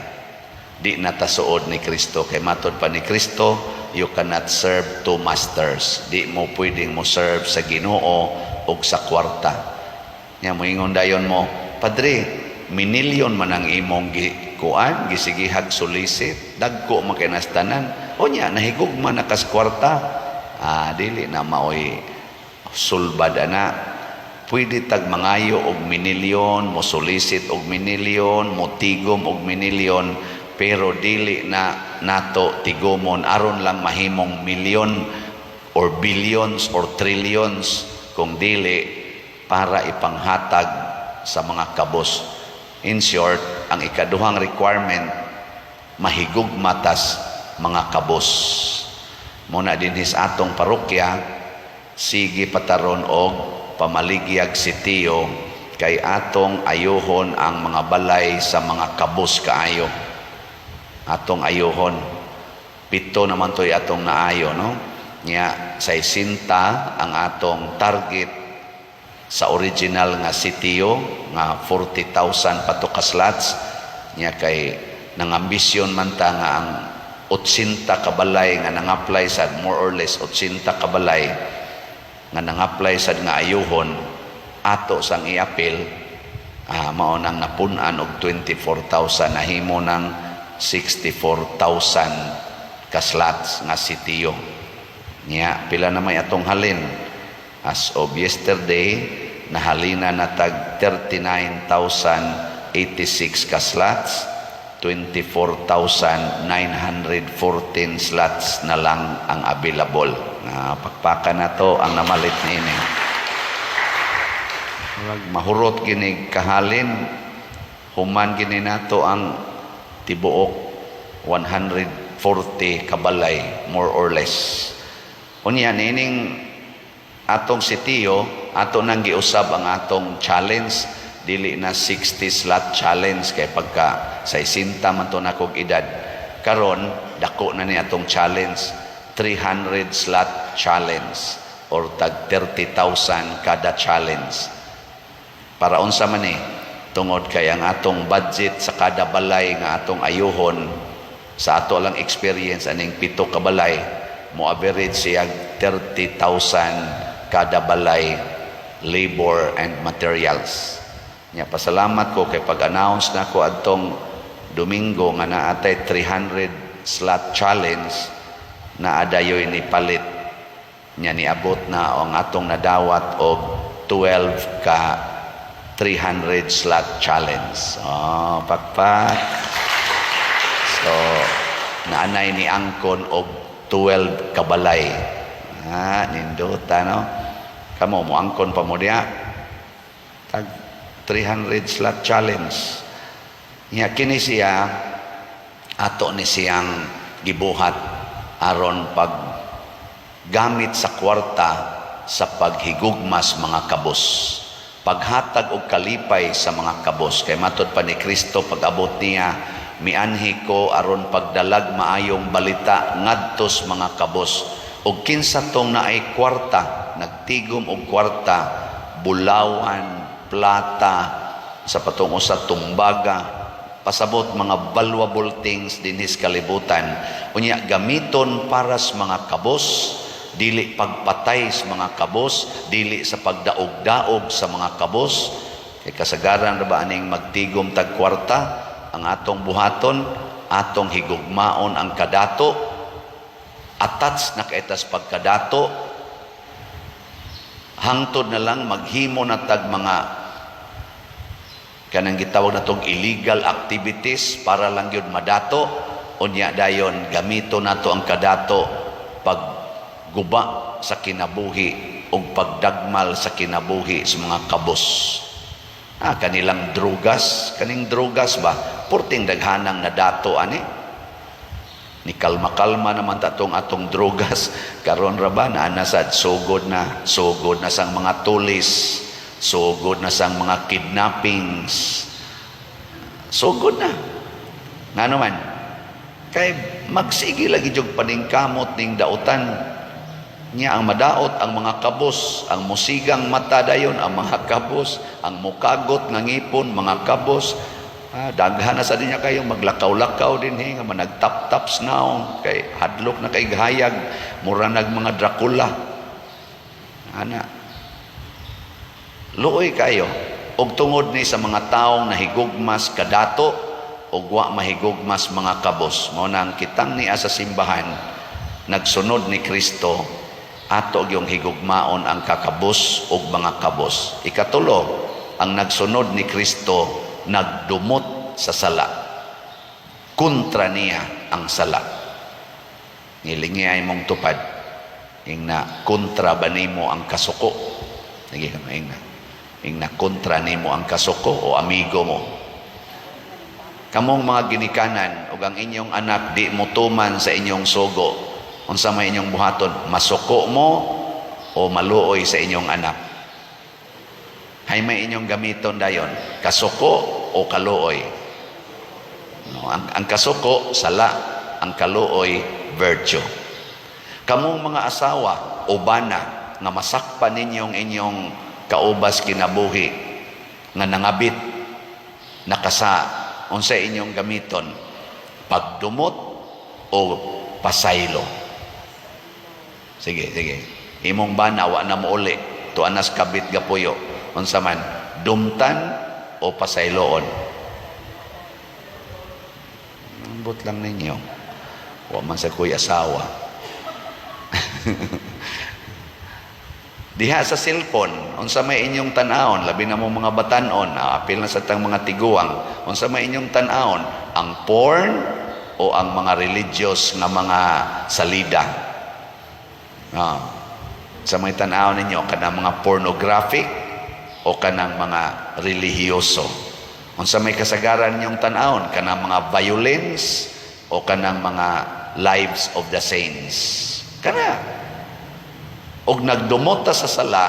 Di na ta suod ni Kristo. Kay matod pa ni Kristo, you cannot serve two masters. Di mo pwedeng mo serve sa Ginoo o sa kwarta. Nya mo ingon dayon mo, Padre, minilyon man ang imong kuan, gisigihag solicit, dagko makinastanan. O nya, nahigugma na kas kwarta. Dili na maoy sulbad ana. Pwede tag mangayo og minilyon, mo solicit og minilyon, mo tigom og minilyon, pero dili na nato tigomon aron lang mahimong milyon or billions or trillions, kung dili para ipanghatag sa mga kabos. In short, ang ikaduhang requirement, mahigugmatas mga kabos. Muna din sa atong parokya, sige pataron og pamaligyag sitiyo kay atong ayuhon ang mga balay sa mga kabos kaayo. Atong ayuhon. 7 naman to'y atong naayo, no? Nya, sa 60 ang atong target sa original nga sitiyo, nga 40,000 pato ka slots. Nya kay nangambisyon man ta nga ang 80 kabalay nga nang-apply sa more or less 80 kabalay nga nang-apply sa nga ayuhon ato sang i-appeal, mao nang napun-an og 24,000, nahimo ng 64,000 ka slots nga sitiyo. Nya pila na may atong halin? As of yesterday, nahalina na tag 39,086 ka slots, 24,914 slots na lang ang available. Pakpakan na to ang namalit nini. Mahurot gini kahalin, human gini nato ang tibuok 140 kabalay, more or less. Unya nining atong sitiyo, ato nang giusab ang atong challenge, dili na 60 slot challenge kay pagka sa 60 man to na kog edad. Karon dako na ni atong challenge, 300 slot challenge or tag 30,000 kada challenge. Para unsa man ni? Tungod kay ang atong budget sa kada balay nga atong ayuhon, sa ato lang experience aning 7 ka balay, mo average siya 30,000 kada balay, labor and materials. Nya pasalamat ko kay pag-announce na ko adtong Domingo nga naatay 300 slot challenge na adayoy ni palit. Nya niabot na ang atong nadawat og 12 ka 300 slot challenge. Pakpak. So naanay ni angkon og 12 kabalay. Nindota, no? Kamo mo angkon pa mo diya. Tag 300 slot challenge. Nya kini siya ato ni siyang gibuhat aron pag gamit sa kwarta sa paghigugmas mga kabos, paghatag og kalipay sa mga kabos. Kay matod pa ni Kristo pag-abot niya, mianhi ko aron pagdalag maayong balita ngadtos mga kabos. Og kinsa tong naay kwarta, nagtigom og kwarta, bulawan, plata, sa patungo sa tumbaga, pasabot mga valuable things dinhis kalibutan, unya gamiton para sa mga kabos, dili pagpatay sa mga kabos, dili sa pagdaog-daog sa mga kabos. Kay kasagaran ra ba aning magtigom tag kwarta, ang atong buhaton, atong higugmaon ang kadato, attach na kaitas pagkadato, hangtod na lang maghimo na tag mga kanang gitawag natong illegal activities para lang yun madato. Unya dayon gamito nato ang kadato pagguba sa kinabuhi og pagdagmal sa kinabuhi sa mga kabos. Kanilang drugas, kaning drugas ba, purting daghanang na dato ani. Ni kalma-kalma naman atong drugas, karon ra ba na nasad sugod na sang mga tulis, sugod na sang mga kidnappings, sugod na. Nga naman, kay magsige lagi jog paningkamot ning dautan niya ang madaot ang mga kabos, ang musigang mata dayon ang mga kabos, ang mukagot nga ngipon mga kabos. Daghan na sa dinya kayo maglakaw-lakaw din nga managtap-taps naong kay hadlok na kay gahayag mura nag mga Dracula. Luoy kayo og tungod ni sa mga taong nahigugmas kadato og wa mahigugmas mga kabos. Mao nang kitang niya sa simbahan nagsunod ni Kristo ato yung higugmaon ang kakabos ug mga kabos. Ikatulo, ang nagsunod ni Kristo nagdumot sa sala. Kontra niya ang sala. Ngilingi mong tupad. Ingna kontra ba nimo ang kasuko? Lagi ka maingna. Ingna kontra nimo ang kasuko o amigo mo. Kamong mga ginikanan ug ang inyong anak di mutuman sa inyong sugo. Unsa may inyong buhaton, masuko mo o maluoy sa inyong anak? Hay may inyong gamiton dayon, kasuko o kaluoy? No, ang kasuko sala, ang kaluoy virtue. Kamong mga asawa o bana nga masakpan ninyong inyong kaubas kinabuhi nga nangabit nakasa, unsa inyong gamiton, pagdumot o pasaylo? Sige. Imong bana wa na mo uli. Tuanas kabit gapuyo. Unsa man, dumtan o pasayloon? Ambot lang ninyo. Wa man sa kuy asawa. Diha sa cellphone, unsa may inyong tan-aon, labi na mo mga batanon, apil na sa tang mga tiguang. Unsa may inyong tan-aon, ang porn o ang mga religious nga mga salida? Sa may tanaw ninyo kanang mga pornographic o kanang mga relihiyoso. Unsa may kasagaran ninyong tanawon, kanang mga violence o kanang mga lives of the saints. Kana og nagdumot ta sa sala,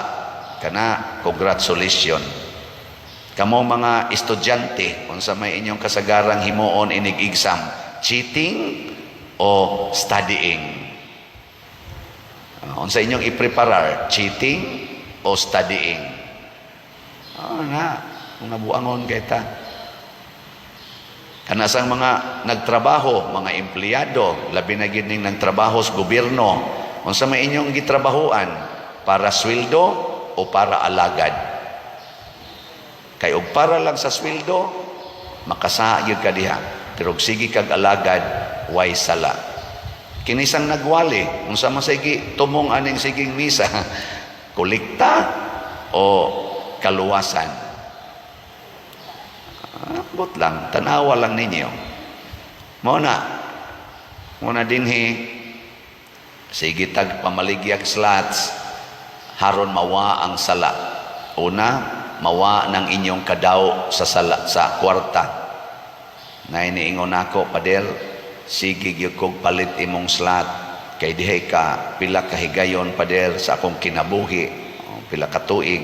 kana congratulations. Kamo mga estudyante, unsa may inyong kasagarang himuon inig exam, cheating o studying? Unsa inyong ipreparar, cheating o studying? Mga buangon kay ta. Kanasang mga nagtrabaho, mga empleyado, labi na gid ning nagtrabaho sa gobyerno, unsa may inyong gitrabahuan, para sweldo o para alagad? Kay og para lang sa sweldo, makasa gyud ka diha. Pero sige kag alagad, way sala. Kinisang nagwali, unsa man sige tumong aning siging misa, kolekta o kaluwasan? Ambot lang, tanawa lang ninyo. Muna dinhi, sige tag pamaligyak slots, haron mawa ang sala. Una, mawa ng inyong kadaw sa sala, sa kwarta. Na iniingon ako, Pader, sige gyud kog palit imong slot kay dihay ka pila ka higayon pader sa akong kinabuhi, pila ka tuig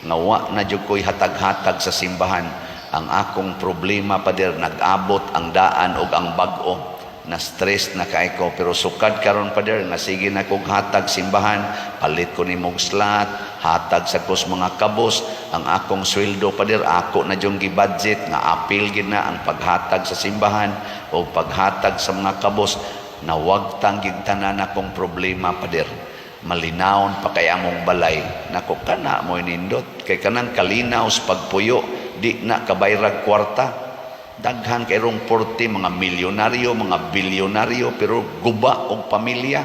nga wa na jud koy hatag-hatag sa simbahan. Ang akong problema pader, nag-abot ang daan ug ang bag-o, na stress na kay ko, pero sukad karon pader nga sige na kog hatag simbahan, palit ko nimong slot, hatag sa kus mga kabos. Ang akong sweldo pader, ako na jung gi-budget nga apil gid na ang paghatag sa simbahan o paghatag sa mga kabos, na wag tanggig tanan akong problema pader. Malinawon pa kay among balay, nako kana mo nindot kay kanang kalinaw sa pagpuyo, di na kabayrag kwarta. Daghan kay rong 40 mga milyonaryo, mga bilyonaryo, pero guba og pamilya,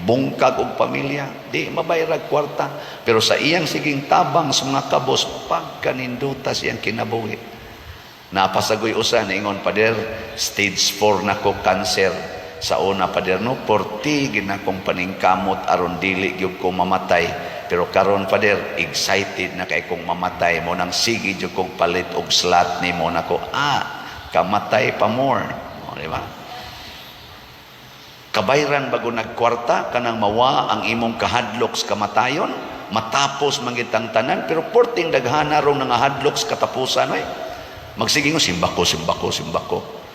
bungkag og pamilya, di mabayrag kwarta. Pero sa iyang siging tabang sa mga kabos, pagkaninduta siyang kinabuhi. Napasagoy usa na ingon, Pader, stage 4 na ko cancer. Sa una, Pader, no, 40 ginakong paningkamot aron dili gyud ko mamatay. Pero karon Father, excited na kay kong mamatay mo nang sige jud kong palit og slot nimo nako. Kamatay pa more. Di ba? Kabayran bago nagkwarta kanang mawa ang imong kahadlok sa kamatayon, matapos mangitang tanan, pero porting daghana rong nangahadlok sa katapusan ay magsige ngo simbako.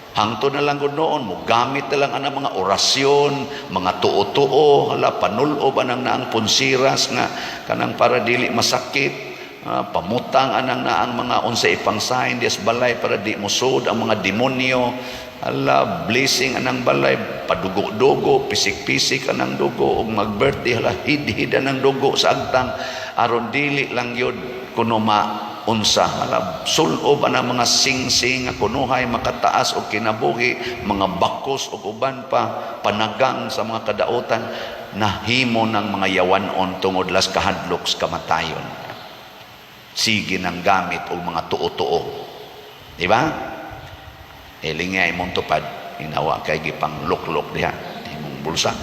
Hangtod na lang gud noon mo gamit na lang ang mga orasyon, mga tuo-tuo, panulo ba nang naang punsiras nga kanang para dili masakit. Pamutang anang naang mga unsay ipang sign des balay para di musud ang mga demonyo. Blessing anang balay, padugo-dugo, pisik-pisik anang dugo, ug mag-birthday hid-hid anang dugo sa agtang aron dili lang yun kuno maunsa. Sulob anang mga sing-sing nga kunuhay makataas og kinabuhi, mga bakos ug uban pa panagang sa mga kadautan nahimo ng mga yawanon tungod las kahadlok sa kamatayon. Sige nang gamit og mga tuo-tuo. Di ba? Elingay mong tupad, inawa kay gipang luklok diha, imong bulsa.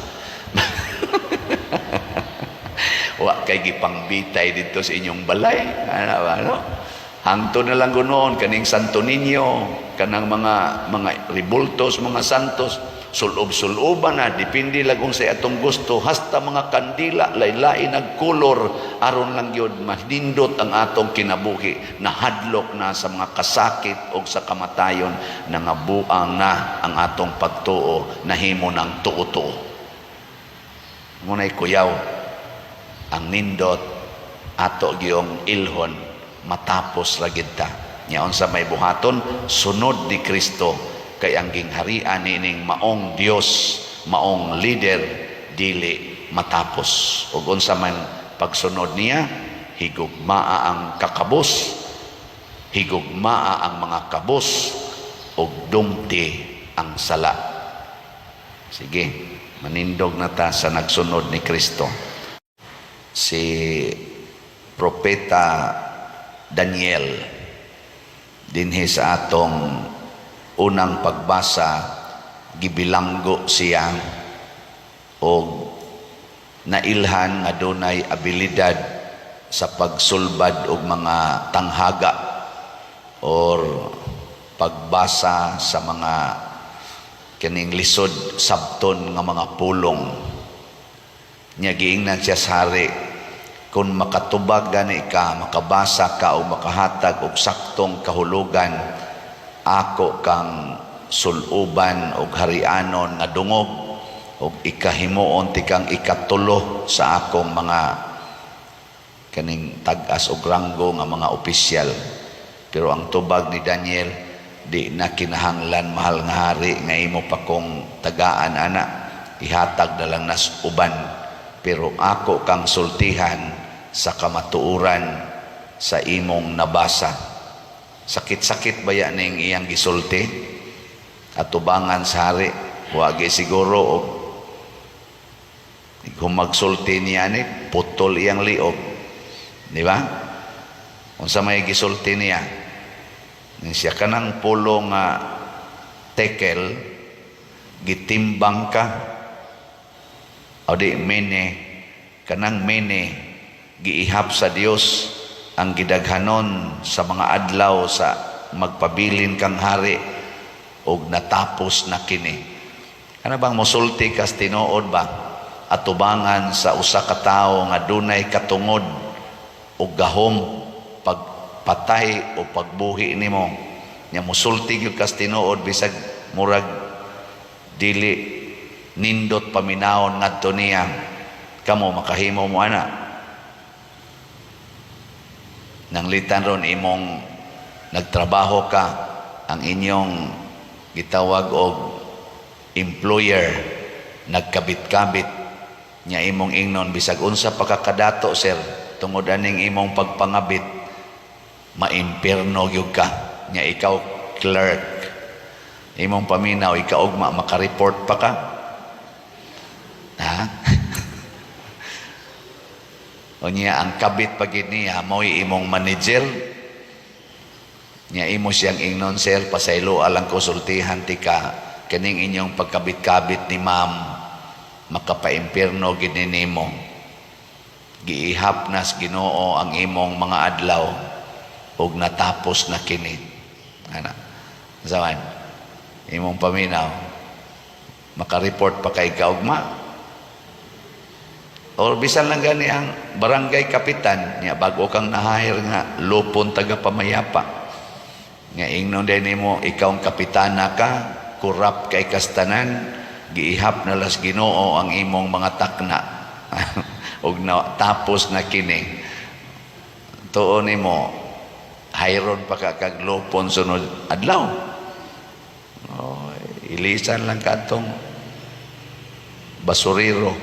Wa kay gipang bitay dito sa inyong balay. Ano? Hangtod na lang gunoon kaning Santo Niño, kanang mga ribultos, mga santos, sulob-suloban na, dipindi lagong sa atong gusto, hasta mga kandila, laylay nagkulor, aron lang yun, mahindot ang atong kinabuhi, nahadlok na sa mga kasakit o sa kamatayon, nangabuang na ang atong pagtuo, nahimo ng tuo-tuo. Muna'y kuyaw, ang nindot, ato giyong ilhon, matapos ragid ta. Nyaon sa may buhaton, sunod ni Kristo, kay ang gingharian nining maong Dios, maong leader, dili matapos. Ug unsa man pagsunod niya, higugmaa ang kakabos, higugmaa ang mga kabos, ug dumti ang sala. Sige, manindog na ta sa nagsunod ni Kristo. Si Propeta Daniel, dinhi sa atong unang pagbasa, gibilanggo siya o nailhan nga dunay abilidad sa pagsulbad og mga tanghaga or pagbasa sa mga kining lisod sabton nga mga pulong. Nya giingnan siya sa hari, kung makatubag gani ka, makabasa ka o makahatag og saktong kahulugan, ako kang suluban o harianon nga dungog o ikahimuon ti kang ikatulo sa akong mga kaning tag-as o ranggo nga mga opisyal. Pero ang tubag ni Daniel, di na kinahanglan mahal nga hari nga imo pa kong tagaan ana, ihatag na lang nas uban, pero ako kang sultihan sa kamatuuran sa imong nabasa. Sakit-sakit ba yan ang iyang gisulti at tubangan sa hari? Wagi siguro o kung magsulti niya ni putol iyang liog, di ba? Kung sa may gisulti niya, siya kanang pulong tekel, gitimbang ka o di mene, kanang mene giihap sa Dios ang gidaghanon sa mga adlaw sa magpabilin kang hari og natapos na kini. Ano bang mosulti kas tinuod ba at tubangan sa usa ka tawo nga dunay katungod og gahom pagpatay o pagbuhi nimo, nya mosulti gyud kas tinuod bisag murag dili nindot paminawon ngadto niya, kamo makahimo mo ana. Nanglitan ron imong nagtrabaho ka, ang inyong gitawag og employer nagkabit-kabit, nya imong ingnon bisag unsa pagkakadato sir tungod aning imong pagpangabit, maimpierno gyud ka, nya ikaw clerk, imong paminaw ikaugma makareport pa ka, ha? O niya ang kabit pagid niya mo'y imong manager, niya imo siyang ingnon sir pasaylo alang konsultihan ti ka kaning inyong pagkabit-kabit ni ma'am makapaimpierno gid nimo, giihap nas Ginoo ang imong mga adlaw ug natapos na kini. Ana. Saman, imong paminaw, makareport pa kay kaugma. O bisan lang gani ang barangay kapitan niya bago kang na-hire nga lupon taga pamayapa. Nga ingnon din mo ikaw ang kapitana ka, kurap kay kastanan, giihap na las Ginoo ang imong mga takna. ug na tapos na kini. Tuon nimo hayron pa ka kag lupon sunod adlaw. Oh, ilisan lang katong basuriro.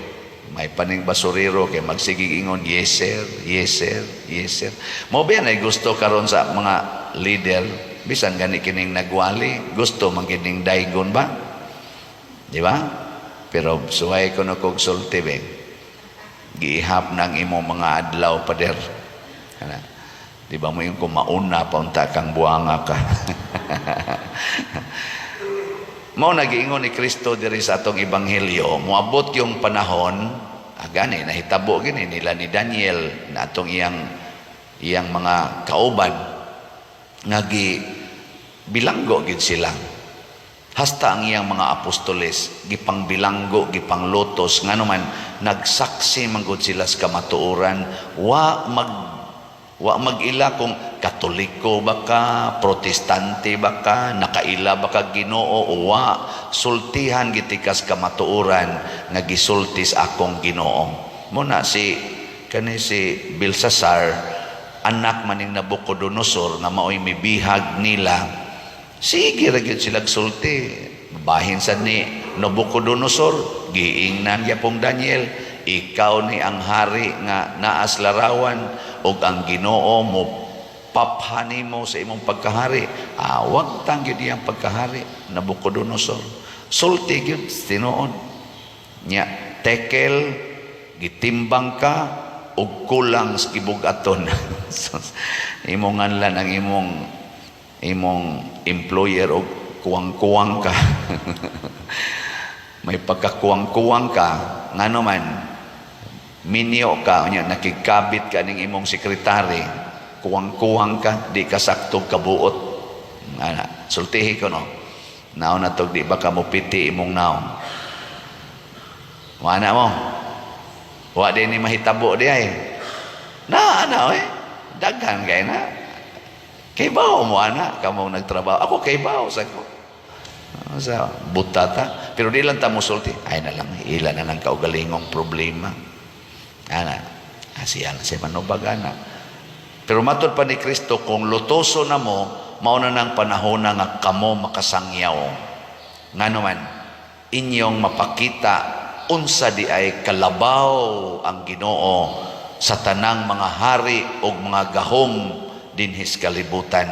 May paning basuriro kay magsigig ingon yes sir, yes sir, yes sir. Mo ba ay gusto karon sa mga leader bisan gani kining nagwali, gusto man kining daygon ba? Di ba? Pero suway ko na kog sulti be. Giihap nang imong mga adlaw pader. Kana. Di ba mo yung kumauna pa unta kang buanga ka. Mao nagiingon ni Kristo diri sa atong ebanghelyo, moabot yung panahon, gani nahitabo gini nila ni Daniel na atong iyang mga kauban nga bilanggo gid sila. Hasta ang iyang mga apostoles gipangbilanggo, gipanglotos ngano man nagsaksi man gud sila sa kamatuoran, wa magila kung Katoliko ba ka, Protestante ba ka, nakaila ba ka Ginoo o wa, sultihan gitikas kamatuoran nga gisultis akong Ginoo. Muna si Belsasar, anak maning Nabucodonosor nga mao'y mibihag nila, sige ra gyud sila sulti. Bahin sa ni Nabucodonosor, giingnan yapong Daniel, ikaw ni ang hari nga naas larawan ug ang Ginoo mo paphani mo sa imong pagkahari. Wag tanggid iyang pagkahari Nabucodonosor. Sulti gyud tinuod nya tekel gitimbang ka ug kulang sa gibugaton. Imong nganlan ang imong employer og kuwang-kuwang ka. May pagkakuwang-kuwang ka ngano man minyo ka nya nakigkabit ka ning imong sekretary, kuwang-kuwang ka, di ka saktog kabuot. Ana, sultihi ko no. Naon na tog di ba ka mo piti imong naon. Wa na mo. Wa din ni mahitabo di ay. Na daghan kay na. Kay bao mo ana kamo nagtrabaho. Ako kay bao sa ko. Sa butata, pero di lang ta mo sulti. Ay na lang ila na lang kaugalingong problema. Ana, asiya na si manubagana. Pero matod pa ni Kristo, kung lutoso na mo, mauna ng panahon na nga kamo makasangyaw. Nga naman, inyong mapakita, unsa di ay kalabaw ang Ginoo sa tanang mga hari o mga gahom dinhis kalibutan.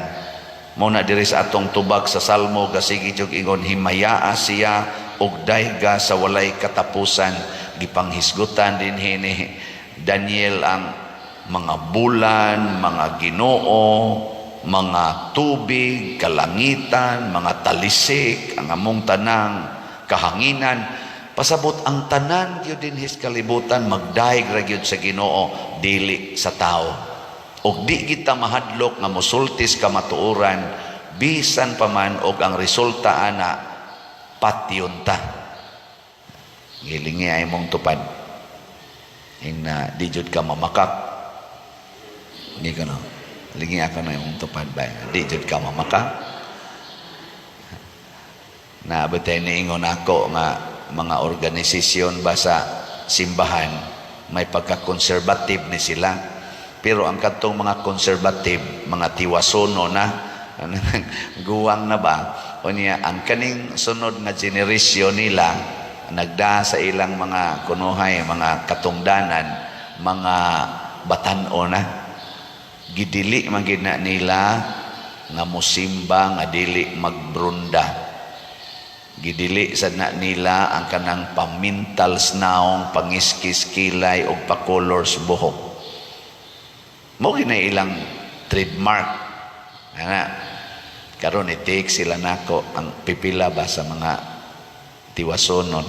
Muna diri sa atong tubag sa Salmo, gasigi jug ingon, himayaa siya og dayga sa walay katapusan, gipanghisgutan dinhi ni Daniel ang mga bulan, mga Ginoo, mga tubig, kalangitan, mga talisik, ang among tanang kahanginan. Pasabot ang tanan gyud dinhis kalibutan magdaig ra gyud sa Ginoo, dili sa tao. Og di kita mahadlok nga mosultis kamatuoran bisan pa man og ang resulta ana patyon ta. Gilingi ay mong tupad. Ina di jud ka mamakak. Di ka no. Lingi ako na yung tupad ba. Di jud ka mamakak. Na batay niingon ako nga mga organisasyon ba sa simbahan may pagka-conservative ni sila. Pero ang katong mga conservative, mga tiwasono na, guwang na ba, o niya, ang kaning sunod na generasyon nila, nagda sa ilang mga kunuhay, mga katungdanan, mga batan-o na, gidili man gina nila, nga musimba, nga dili magbrunda. Gidili sa na nila ang kanang pamintals naong, pangiskis kilay, o pakolors buhok. Mo gina ilang trademark. Ana, karon i-take sila nako ang pipila ba sa mga tiwasonon.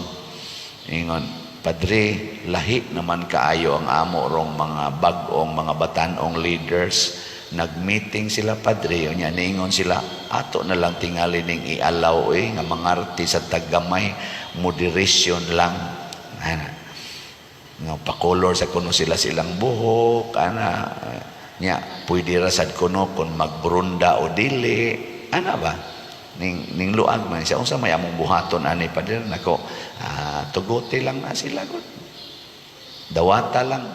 Ingon, Padre, lahi naman kaayo ang amo rong mga bag-ong mga batanong leaders. Nag-meeting sila, Padre, o niya, niingon sila, ato na lang tingali ning ialaw nga mangarti sa tagamay, moderation lang. Nga pakolor sa kuno sila silang buhok, niya, pwede rasad kuno kung magbrunda o dili, ba? Ning luag man siya, unsa may among buhaton ani, Padre, nako, tuguti lang na sila, good. Dawata lang.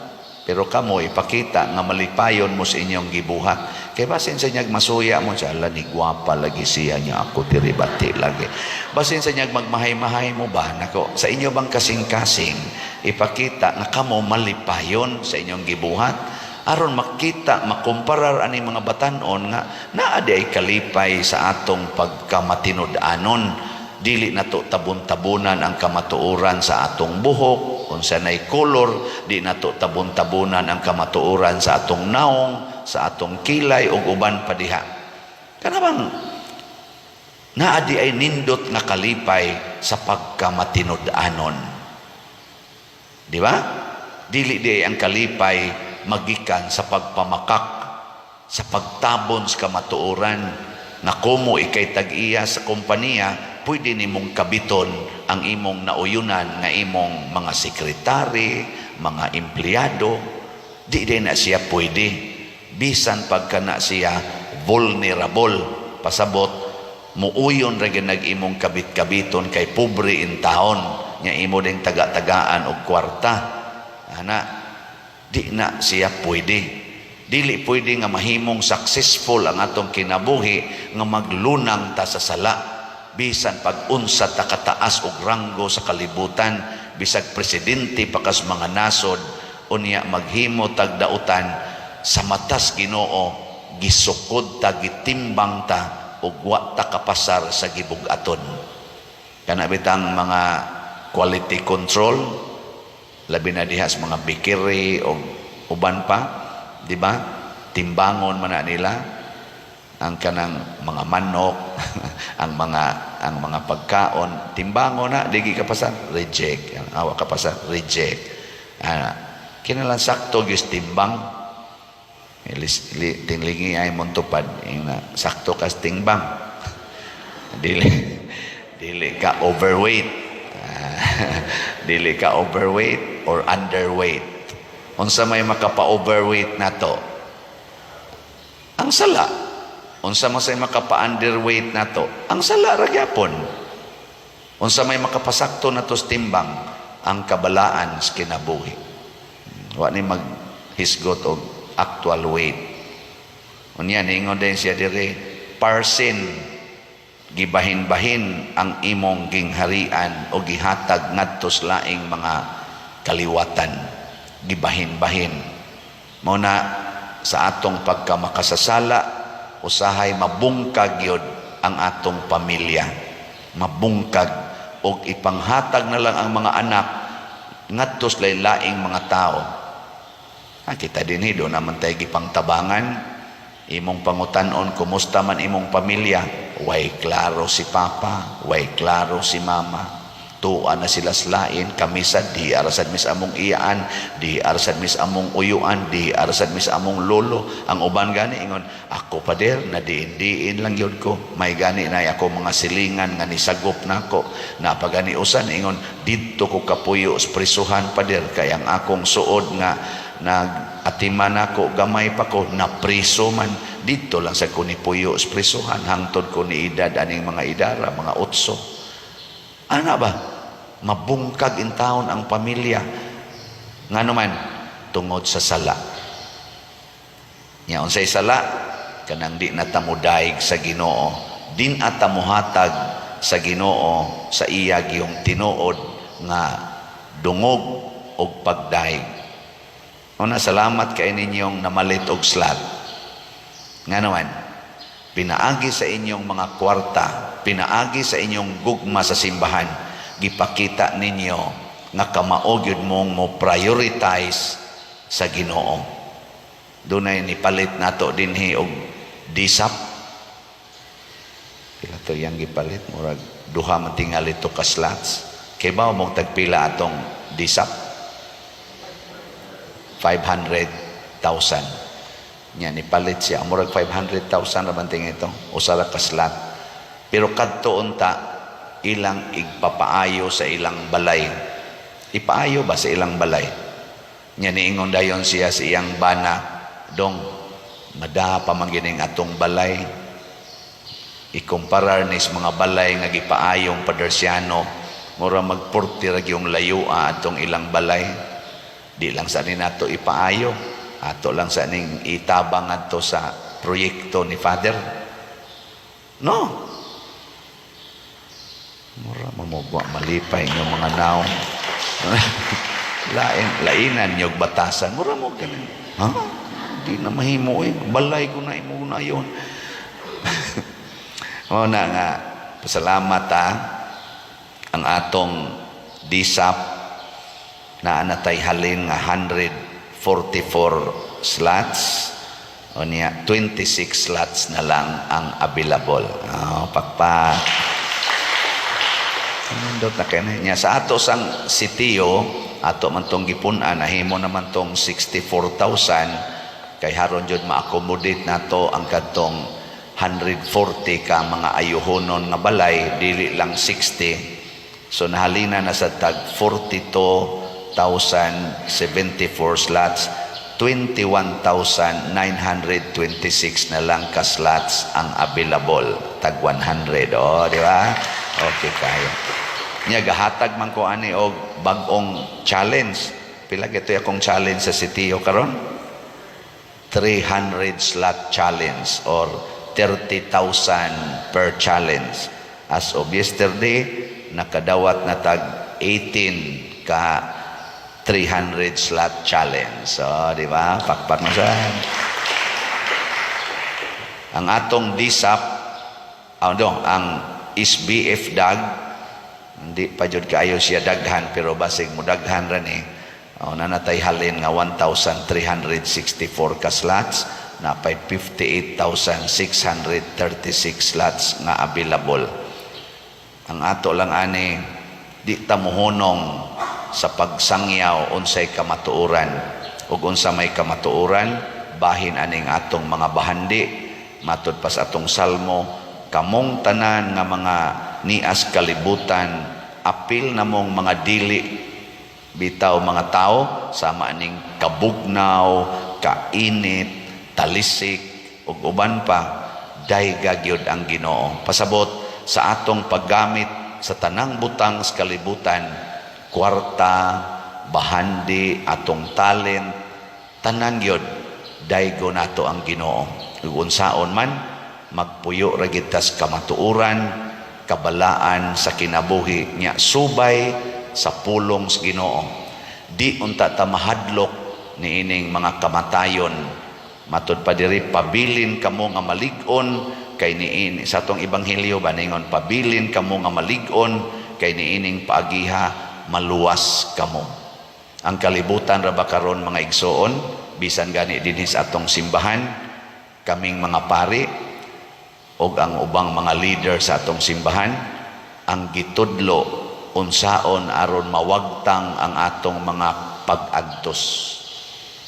Pero kamo ipakita nga malipayon mo sa inyong gibuhat. Kaya basin sa niyag masuya mo siya, ala ni gwapa lagi siya niya, ako tiribati lagi. Basin sa niyag magmahay-mahay mo ba, nako, sa inyo bang kasing-kasing, ipakita nga kamo malipayon sa inyong gibuhat, aron makita, makumparar ani mga batanon nga naa di ay kalipay sa atong pagkamatinud-anon. Dili na to tabon-tabunan ang kamatuoran sa atong buhok, unsa nay kolor, di na to tabon-tabunan ang kamatuoran sa atong naong, sa atong kilay ug uban pa diha. Kanabang naa di ay nindot nga kalipay sa pagkamatinud-anon. Di ba? Dili di ay ang kalipay magikan sa pagpamakak, sa pagtabon sa kamatuoran, na kumo ikay tag-iya sa kompanya, pwede nimong kabiton ang imong nauyunan nga imong mga sekretary, mga empleyado. Di na siya pwede. Bisan pagka na siya vulnerable, pasabot, muuyon ra nag imong kabit-kabiton kay pobre in taon, nya imo ding taga-tagaan og kwarta. Di na siya pwede. Dili pwede nga mahimong successful ang atong kinabuhi nga maglunang ta sa sala. Bisan pag-unsa ta kataas og ranggo sa kalibutan, bisag presidente pakas mga nasod, unya maghimo tagdautan sa matas Ginoo, gisukod ta, gitimbang ta, ug wa ta kapasar sa gibug-aton. Kana bitang mga quality control, labi na diha sa mga bikiri o uban pa, di ba? Timbangon man na nila ang kanang mga manok, ang mga pagkaon, timbangon na, digi kapasar, reject. Awa kapasar, reject. Kinalang sakto gis timbang, tinglingi ay montupad, sakto kas timbang. Dili ka overweight. Dili ka overweight or underweight. Unsa may makapa-overweight na to? Ang sala. Unsa man say makapa-underweight na to? Ang sala ra gyapon. Unsa may makapasakto na to sa timbang? Ang kabalaan sa kinabuhi. Wa ni maghisgot og actual weight. Unya ningon din siya dire, parsin, gibahin-bahin ang imong gingharian o gihatag ngadto sa laing mga kaliwatan. Gibahin-bahin. Muna sa atong pagkamakasasala, usahay mabungkag yun ang atong pamilya. Mabungkag o ipanghatag na lang ang mga anak ngadto sa laing mga tao. Kita din doon naman tayo gipangtabangan, imong pangutanon kumusta man imong pamilya, way klaro si papa, way klaro si mama, tuan na sila slain, kamisad di arasad mis among iyaan, di arasad mis among uyuan, di arasad mis among lolo. Ang uban gani ingon, ako pader na diin lang yun ko, may gani na ako mga silingan nga nisagop nako, napagani usan ingon, dito ko kapuyo sa prisuhan pader, kay ang akong suod nga nag-atiman ako, gamay pa ko, napriso man, dito lang sa kunipuyo sa prisuhan, hangtod ko ni edad aning mga idara, mga utso. Ana ba? Mabungkag in taon ang pamilya. Nga naman, tungod sa sala. Nya unsay sala? Kanang di natamudaig sa Ginoo. Din atamuhatag sa Ginoo sa iya giyong tinuod nga dungog og pagdaig. Una, salamat kay ninyong namalit og slat. Nga naman, pinaagi sa inyong mga kwarta, pinaagi sa inyong gugma sa simbahan, gipakita ninyo nga kamaogyod mong mo prioritize sa Ginoo. Dunay nipalit nato dinhi og disap. Pila to yang gipalit, murag duha man tingali to ka slots. Kay ba mo tagpila atong disap 500,000 nya nipalit siya murag 500,000 raman ting ito usa ra ka slot pero kadto unta ilang igpapaayo sa ilang balay ipaayo ba sa ilang balay nya niingon dayon siya sa iyang bana dong mada pa man gining atong balay ikumparar nis mga balay nga gipaayong padersyano mura magporti ra yung layua atong ilang balay di lang sa nato ipaayo ato lang sa ning itabang adto sa proyekto ni Father no mura mamugwa malipay ng mga naw lainan yung batasan mura mo ganun ha di na mahimo balay ko na imo na yon o na nga pasalamat ang atong disap na anatay halin nga 144 slots o niya 26 slots na lang ang available pakpak nindot na kayo niya sa ato sang sitiyo ato man tong gipunan nahimo naman tong 64,000 kay haron jud ma-accommodate nato ang kadtong 140 ka mga ayuhonon nga balay dili lang 60 so nahalina na sa tag 42,074 slots 21,926 na lang ka slots ang available tag 100 di ba okay kayo nya gahatag man ko ani og bag-ong challenge pila gito akong challenge sa sitiyo karon 300 slot challenge or 30,000 per challenge as of yesterday nakadawat na tag 18 ka 300 slot challenge so di ba pakpak na sa ang atong disap ang SBF dag hindi pa jud kaayo siya daghan pero basig mo daghan ra ni nanatay halin nga 1,364 ka slots na pay 58,636 slots nga available ang ato lang ani di ta mohonong sa pagsangyaw unsay kamatuoran ug unsa may kamatuoran bahin aning atong mga bahandi matud pas atong salmo kamong tanan nga mga nias kalibutan apil namong mga dili bitaw mga tao sama ning kabugnaw kainit talisik ug uban pa dayga gyud ang Ginoo pasabot sa atong paggamit sa tanang butang sa kalibutan kwarta bahandi atong talent tanan gyud daygo nato ang Ginoo ug unsaon man magpuyo ra gid tas kamatuoran kabalaan sa kinabuhi niya subay sa pulong sa Ginoo di unta ta mahadlok niining mga kamatayon matud pa diri pabilin kamo nga malig-on kay niini sa atong ebanghelyo ba ningon pabilin kamo nga malig-on kay niining paagiha maluwas kamo ang kalibutan ra ba karon mga igsoon bisan gani dinhi sa atong simbahan kaming mga pari o ang ubang mga leader sa atong simbahan ang gitudlo unsaon aron mawagtang ang atong mga pag-antos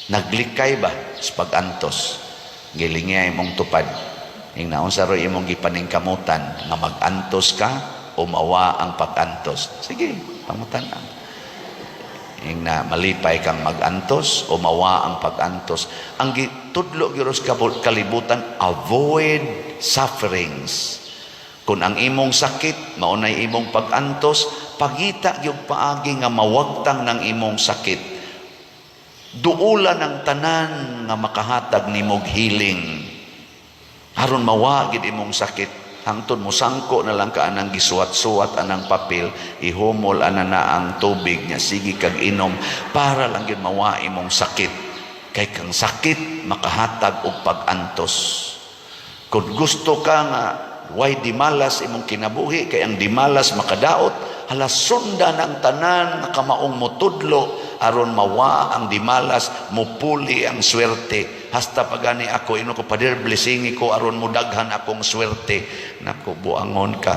naglikay ba sa pag-antos gilingya imong tupad ing naon sa roy imong gipaningkamutan nga mag-antos ka o mawa ang pag-antos sige pangutan ang ing na malipay kang mag-antos o mawa ang pag-antos ang gitudlo gyud kalibutan avoid sufferings kung ang imong sakit maunay imong pag-antos pagita gyud paagi nga mawagtang ng imong sakit duulan ang tanan nga makahatag nimog healing aron mawa gid imong sakit hangtod mo sangko na lang ka anang gisuwat-suwat anang papel ihumol ana ang tubig nya sige kag inom para lang gyud mawa imong sakit kay kang sakit makahatag og pag-antos kung gusto ka nga way dimalas imong kinabuhi kay ang dimalas makadaot halas sundan ang tanan nga kamaong motudlo aron mawa ang dimalas mupuli ang swerte hasta pagani ako ino ko pader blessingi ko aron mudaghan akong swerte nako buangon ka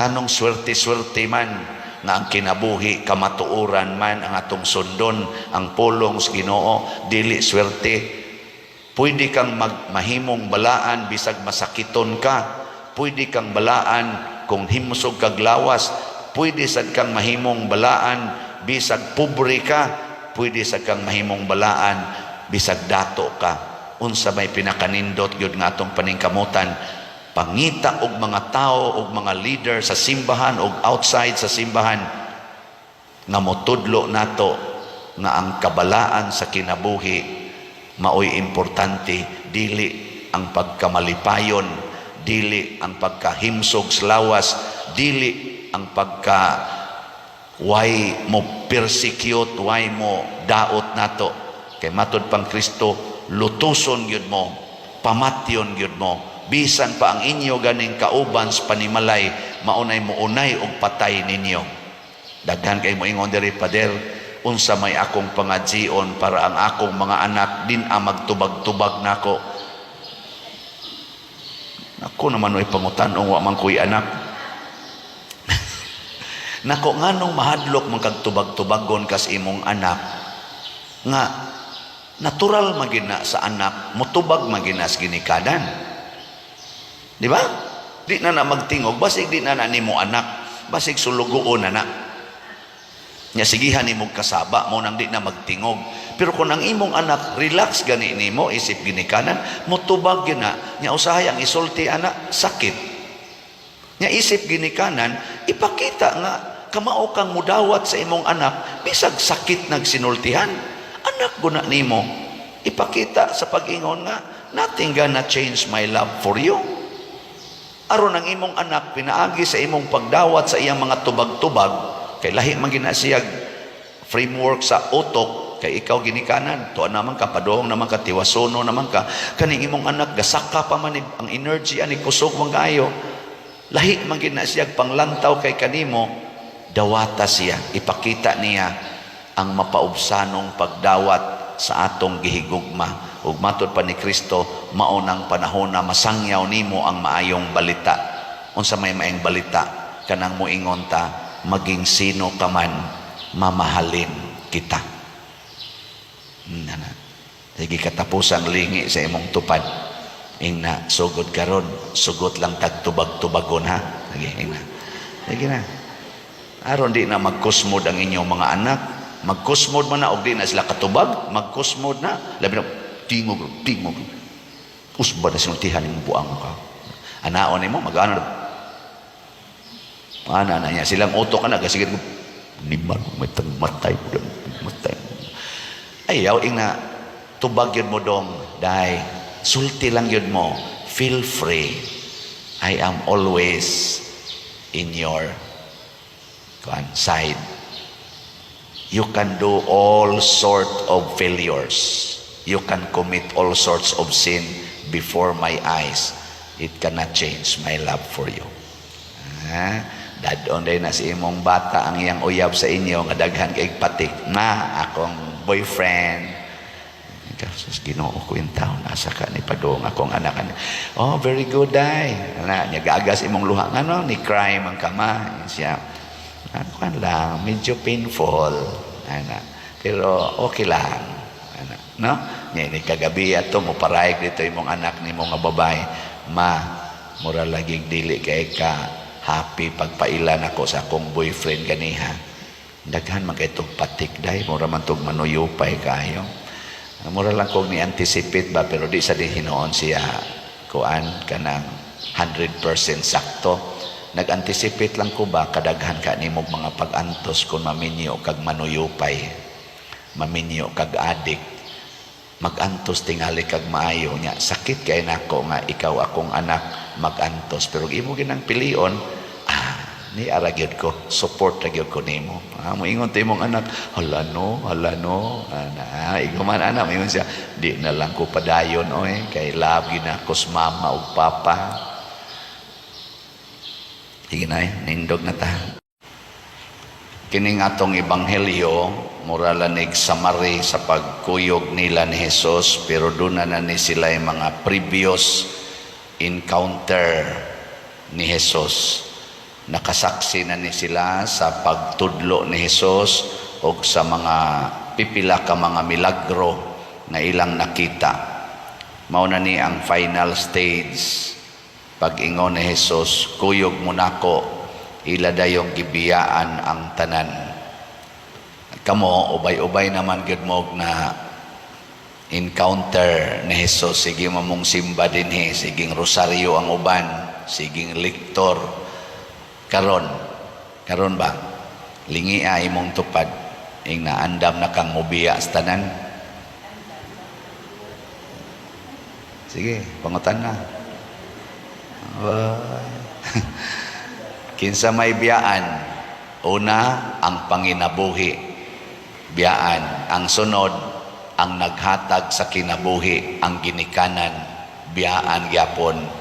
anong swerte man nga ang kinabuhi kamatuoran man ang atong sundon ang pulong sa Ginoo dili swerte. Pwede kang mahimong balaan bisag masakiton ka, pwede kang balaan kung himsog kag lawas, pwede sad kang mahimong balaan bisag pobre ka, pwede sad kang mahimong balaan bisag dato ka. Unsa may pinakanindot gyud nga atong paningkamutan, pangita og mga tao og mga leader sa simbahan og outside sa simbahan nga motudlo nato nga ang kabalaan sa kinabuhi maoy importante, dili ang pagkamalipayon, dili ang pagkahimsog sa lawas, dili ang why mo persecute, why mo daot nato. Kay matud pang Kristo, lutuson gyud mo, pamatyon gyud mo, bisan pa ang inyo ganing kauban sa panimalay, maunay mo unay og patay ninyo. Daghan kay mo ingon diri, Pader, unsa may akong pangadjion para ang akong mga anak din magtubag-tubag nako. Ako naman ay pangutan-ong wa man ko'y anak. Nako nganong mahadlok man kag tubag-tubagon kas imong anak nga natural magina sa anak mutubag magina sa ginikanan. Di ba? Di na magtingog, basig di na nimo anak, basig sulugoon na. Nya sigihan nimong kasaba mo nang di na magtingog. Pero kung ang imong anak relax gani nimo, isip ginikanan, mutubag gina, nya usahay ang isulti anak sakit. Nya isip ginikanan, ipakita nga kamao kang mudawat sa imong anak bisag sakit nagsinultihan. Anak guna nimo, ipakita sa pag-ingon nga nothing gonna change my love for you. Aron ang imong anak pinaagi sa imong pagdawat sa iyang mga tubag-tubag, kay lahi man ginasiyag framework sa utok, kay ikaw ginikanan tuwa naman ka, padong naman ka, tiwasono naman ka, kaning imong anak gasaka pa man ang energy ani kusog man kayo, lahi man ginasiyag panglantaw kay kanimo, dawata siya, ipakita niya ang mapaubsanong pagdawat sa atong gihigugma. Ug matud pa ni Kristo, maunang panahon na masangyaw nimo ang maayong balita. Unsa may maayong balita, kanang moingon ta, maging sino ka man, mamahalin kita. Sige, katapusang lingi sa imong tupad. Ingna, sugod karon, sugot lang tagtubag-tubagon ha. Sige, ingna. Sige na. Aron di na magkusmod ang inyong mga anak. Magkusmod man na, o di na sila katubag, magkusmod na. Labi na, tingog. Usba na sinultihan yung buang ka. Anaon mo, mag-ano na. Ana na niya silang utok na gasigit liman may matay matay ayaw ing na tubag yun mo dong dai sulti lang yun mo, feel free, I am always in your side. You can do all sort of failures, you can commit all sorts of sin before my eyes, it cannot change my love for you. Dadon day na si imong bata ang iyang uyab sa inyo nga daghan kay patik na akong boyfriend. Sus Ginoo ko in town asa ka ni padong akong anak. Oh, very good day. Ana nya gagas imong luha ngano ni crime ang kama siya. Ano lang medyo painful ana pero okay lang. Ana no? Nya ni kagabi ato mo paraig dito imong anak nimo nga babae. Ma mura lagi dili kay ka happy pagpailan ako sa akong boyfriend ganiha. Daghan man kay tog patik day, mura man tog manuyupay kayo. Mura lang kog ni anticipate ba pero di sa di hinoon siya kuan kanang 100% sakto. Nag-anticipate lang ko ba kadaghan ka nimo mga pag-antos kung maminyo kag manuyupay. Maminyo kag adik. Mag-antos tingali kag maayo nya. Sakit kay nako nga ikaw akong anak mag-antos pero imo ginang pilion ni aragyod ko support ragyod ko nimo moingon ta imong anak hala no ana iguman ana moingon siya di na lang ko padayon oy kay love ginakos mama ug papa. Sige na nindog na ta kining atong ebanghelyo mura lanig summary sa pagkuyog nila ni Jesus pero doon na ni sila yung mga previous encounter ni Jesus Nakasaksi na ni sila sa pagtudlo ni Hesus o sa mga pipila ka mga milagro na ilang nakita. Mao na ni ang final stage. Pag-ingon ni Hesus, kuyog mo nako, ila dayong gibiyaan ang tanan. Kamo, ubay-ubay naman gud mo na encounter ni Hesus. Sige mamong simba din siging rosaryo ang uban, siging liktor. Karon ba? Lingi ay imong tupad. Ing naandam na kang mubiya sa tanan. Sige, pangutan na. Kinsa may biyaan? Una, ang panginabuhi. Biyaan. Ang sunod, ang naghatag sa kinabuhi, ang ginikanan. Biyaan gyapon.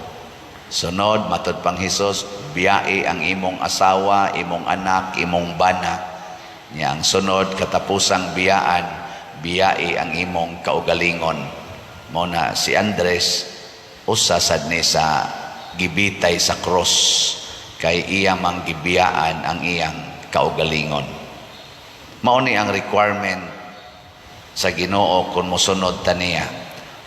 Sunod, matod pang Hesus, biyae ang imong asawa, imong anak, imong bana. Nya ang sunod, katapusang biyaan, biyae ang imong kaugalingon. Mao na si Andres, usa sad ni sa gibitay sa cross, kay iya mang gibiyaan ang iyang kaugalingon. Mao ni ang requirement sa Ginoo kung mosunod ta niya.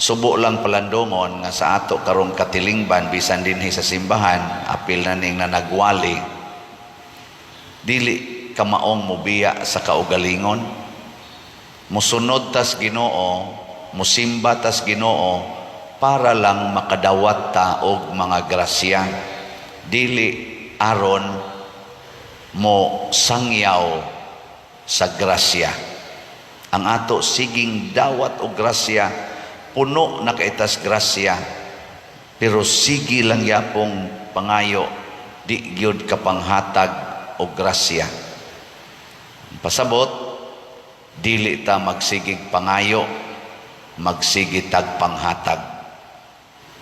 Subo lang palandongon nga sa ato karong katilingban bisan dinhi sa simbahan, apil na ning nanagwali, dili ka maong mubiya sa kaugalingon. Musunod tas Ginoo, musimba tas Ginoo para lang makadawat ta og mga grasya, dili aron mo sangyaw sa grasya. Ang ato siging dawat og grasya, puno na kaitas grasya, pero sige lang yapong pangayo, di gyud kapanghatag o grasya. Pasabot, dili ta magsigig pangayo, magsigig tag panghatag.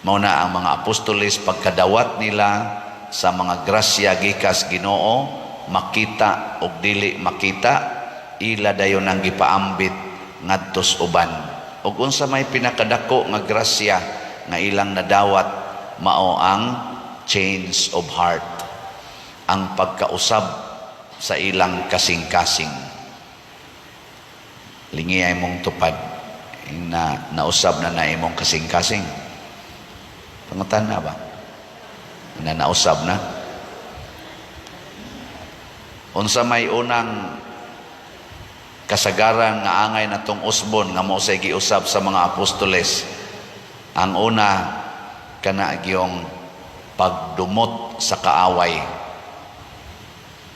Mao na ang mga apostoles pagkadawat nila sa mga grasya gikas Ginoo, makita o dili makita, ila dayon ang gipaambit ngadtos uban. Ug unsa may pinakadako nga grasya nga ilang nadawat, mao ang change of heart, ang pagkausab sa ilang kasing-kasing. Lingi ay mong tupad na nausab na imong kasing-kasing. Pangutan na ba? Na nausab na? Unsa may unang kasagaran nga angay natong usbon nga mao say giusab sa mga apostoles? Ang una, kana gyung pagdumot sa kaaway.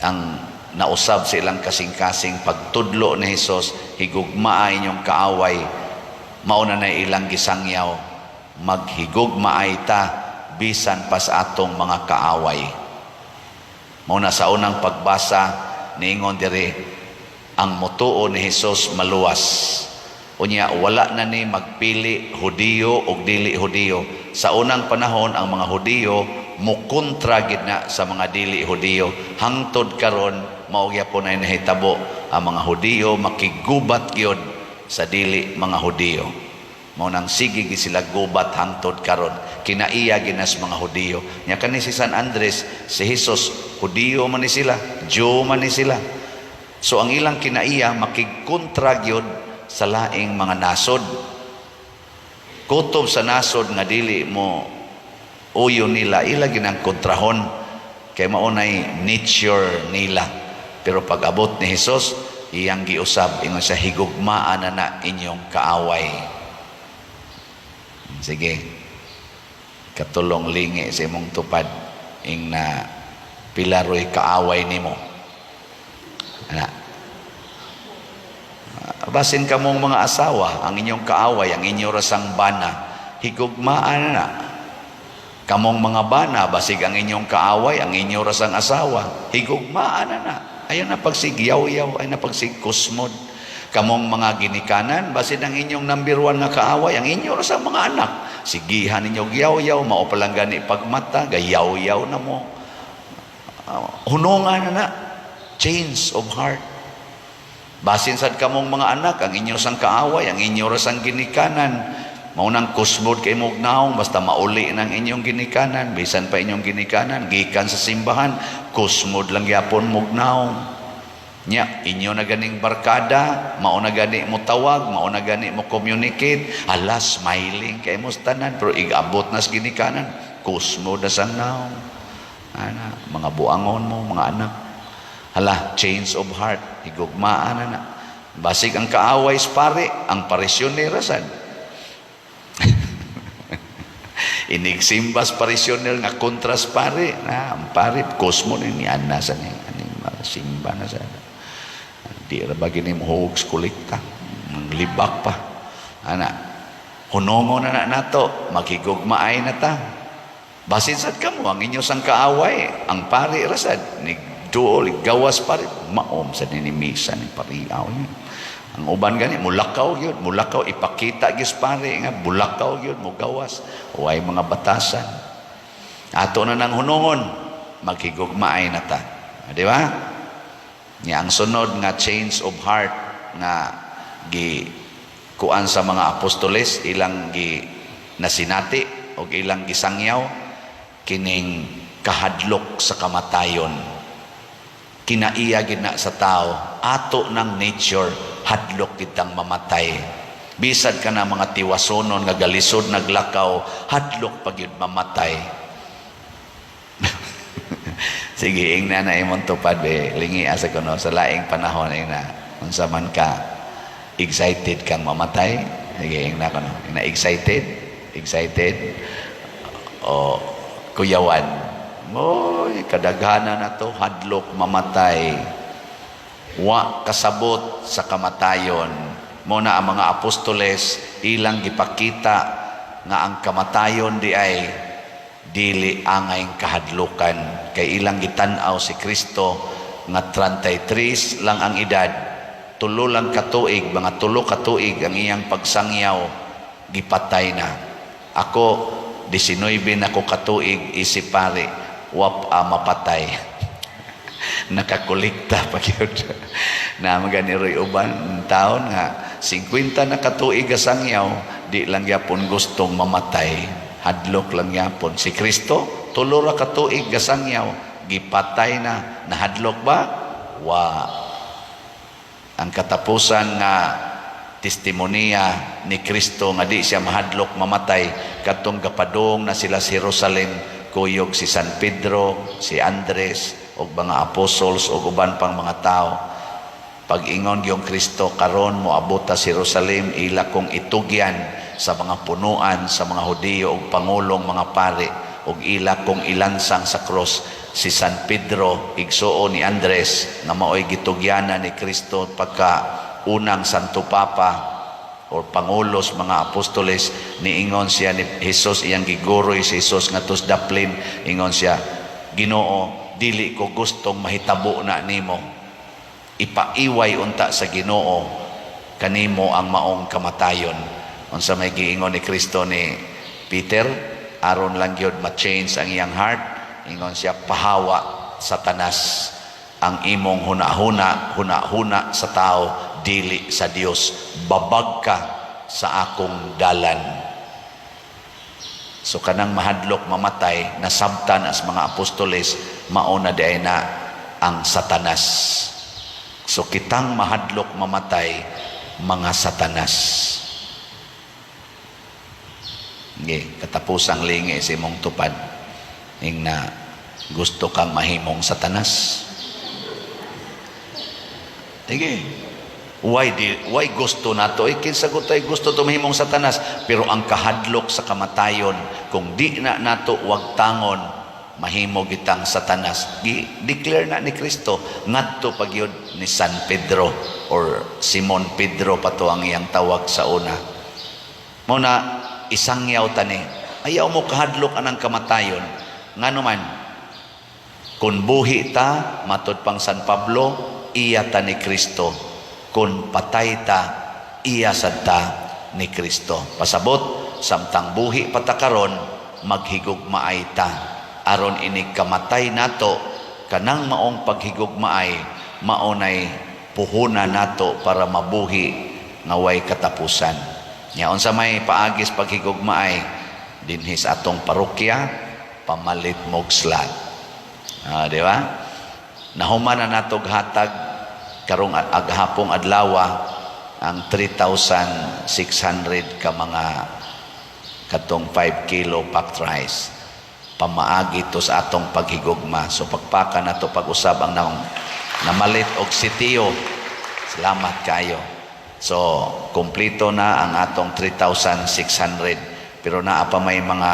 Ang nausab sa ilang kasing-kasing pagtudlo ni Hesus, higugma inyong kaaway, mauna na ilang gisangyaw, maghigugmaay ta bisan pa sa atong mga kaaway. Mauna sa unang pagbasa niingon diri, ang motuo ni Hesus maluwas. Unya wala na ni magpili Hudiyo o dili Hudiyo. Sa unang panahon ang mga Hudiyo mukontra gid na sa mga dili Hudiyo. Hangtod karon mao gyapon ay nahitabo ang mga Hudiyo makigubat gyud sa dili mga Hudiyo. Mao nang sige gid sila gubat hangtod karon. Kinaiya ginas mga Hudiyo. Nya kani si San Andres, si Hesus Hudiyo man ni sila, Jew man ni sila. So ang ilang kinaiya makigkontra gyud sa laing mga nasod. Kutob sa nasod nga dili mo uyo nila, ila ginang kontrahon kay maunay nature nila. Pero pag abot ni Hesus, iyang giusab ingon sa higugmaan na inyong kaaway. Sige, katulong lingi sa imong tupad ing na pilaroy kaaway nimo. Ana, basin kamong mga asawa, ang inyong kaaway, ang inyong rasang bana, higugmaan na. Kamong mga bana, basig ang inyong kaaway, ang inyong rasang asawa, higugmaan na. Ayan na pagsigyaw-yaw, ay na pagsigkusmod. Kamong mga ginikanan, basin ang inyong number one nga kaaway, ang inyong rasang mga anak, sigihan ninyo gyaw-yaw, mao palang gani pagmata, gayaw-yaw na mo. Hunungan na. Change of heart. Basin sad kamong mga anak, ang inyo sang kaaway, ang inyo rasang ginikanan, Maunang kusmod kay mugnaong basta mauli ng inyong ginikanan, bisan pa inyong ginikanan gikan sa simbahan, kusmod lang gyapon mugnaong. Nya inyo na ganing barkada, mao na gani mo tawag, mao na gani mo communicate, ala smiling kay mo tanan, pero igabot na sa ginikanan, kusmod na sang naong. Ana, mga buangon mo, mga anak. Hala, change of heart, higugmaan na. Basig ang kaaway sa pare, ang parisyoner sad. Inigsimbas parisyoner nga kontras pare, na ang pare kusmo ni ana sa ni aning simba na sa. Di ra bagi ni mohog kolekta, libak pa. Ana, hunongo na nato, makigugmaay na ta. Basin sad kamo ang inyo sang kaaway, ang pare rasad ni duol gawas pare maom sa ninimisa ni pariaw yun. Ang uban gani mulakaw yun, mulakaw ipakita gis pare nga bulakaw yun mo gawas, way mga batasan. Ato na nang hunongon, maghigugmaay na ta. Di ba? Nya ang sunod nga change of heart nga gi kuan sa mga apostoles, ilang gi nasinati o ilang gisangyaw kining kahadlok sa kamatayon. Kinaiya gid na sa tao, ato ng nature hadlok kitang mamatay. Bisad ka na mga tiwasonon nga galisod naglakaw, hadlok pag yun mamatay. Sige, ing na imong tupad be, lingi asa kuno sa laing panahon na unsa man ka excited kang mamatay. Sige, ing na kuno, ing na excited o kuyawan. Moy kadaghanan na to hadlok mamatay. Wa kasabot sa kamatayon. Muna ang mga apostoles ilang gipakita nga ang kamatayon di ay dili angay kahadlukan, kay ilang gitan-aw si Kristo nga 33 lang ang edad, tulo lang katuig, mga tulo katuig ang iyang pagsangyaw, gipatay na. Ako 19 na ko katuig isip pare, wap mapatay. Nakakolekta pa yun na maganiroy uban taon nga 50 na katuig asangyaw, di lang yapon gustong mamatay, hadlok lang yapon. Si Kristo tulo ra katuig asangyaw, gipatay na, nahadlok ba? Wa. Ang katapusan nga testimonya ni Kristo nga di siya mahadlok mamatay, katong gapadong na sila sa Jerusalem, kuyog si San Pedro, si Andres, o mga apostles o uban pang mga tao. Pag ingon yung Kristo karon mo abota sa Jerusalem, ila kong itugyan sa mga punuan sa mga Hudiyo o pangulong mga pare, o ila kong ilansang sa cross. Si San Pedro igsuo ni Andres na maoy gitugyanan ni Kristo pagka unang Santo Papa o pangulos mga apostoles, niingon siya ni Jesus, iyang giguroy si Jesus nga tus daplin, ingon siya, Ginoo, dili ko gustong mahitabo na nimo, ipaiway unta sa Ginoo kanimo ang maong kamatayon. Unsa may giingon ni Kristo ni Peter, aron lang gyud ma-change ang iyang heart, ingon siya, pahawa Satanas, ang imong hunahuna sa tao, dili sa Dios, babag ka sa akong dalan. So kanang mahadlok mamatay, nasabtan as mga apostoles, mauna di na ang Satanas. So kitang mahadlok mamatay, mga Satanas. Nge, katapusang lingi si mong tupad, ing na gusto kang mahimong Satanas. Sige. Why gusto nato? Kinsa ko tayo gusto tumahimong Satanas, pero ang kahadlok sa kamatayon, kung di na nato wag tangon, mahimo gitang Satanas. Declare na ni Kristo ngadto pagyud ni San Pedro or Simon Pedro pato ang iyang tawag sa una. Muna isangyaw tani, ayaw mo kahadlok anang kamatayon. Nganuman kun buhi ta, matud pang San Pablo, iya ta ni Kristo. Kung patay ta, iya sad ta ni Kristo. Pasabot, samtang buhi patakaron, maghigugmaay ta. Aron ini kamatay nato, kanang maong paghigugmaay, maunay puhuna nato para mabuhi nga way katapusan. Nya unsa may paagis paghigugma ay dinhis atong parokya pamalit mog slot. Di ba? Nahuman na natog hatag karong aghapong adlaw ang 3,600 ka mga katong 5 kilo packed rice. Pamaagi to sa atong paghigugma. So pagpaka na to pag-usab ang namalit og sitiyo. Salamat kayo. So kumplito na ang atong 3,600. Pero naa pa may mga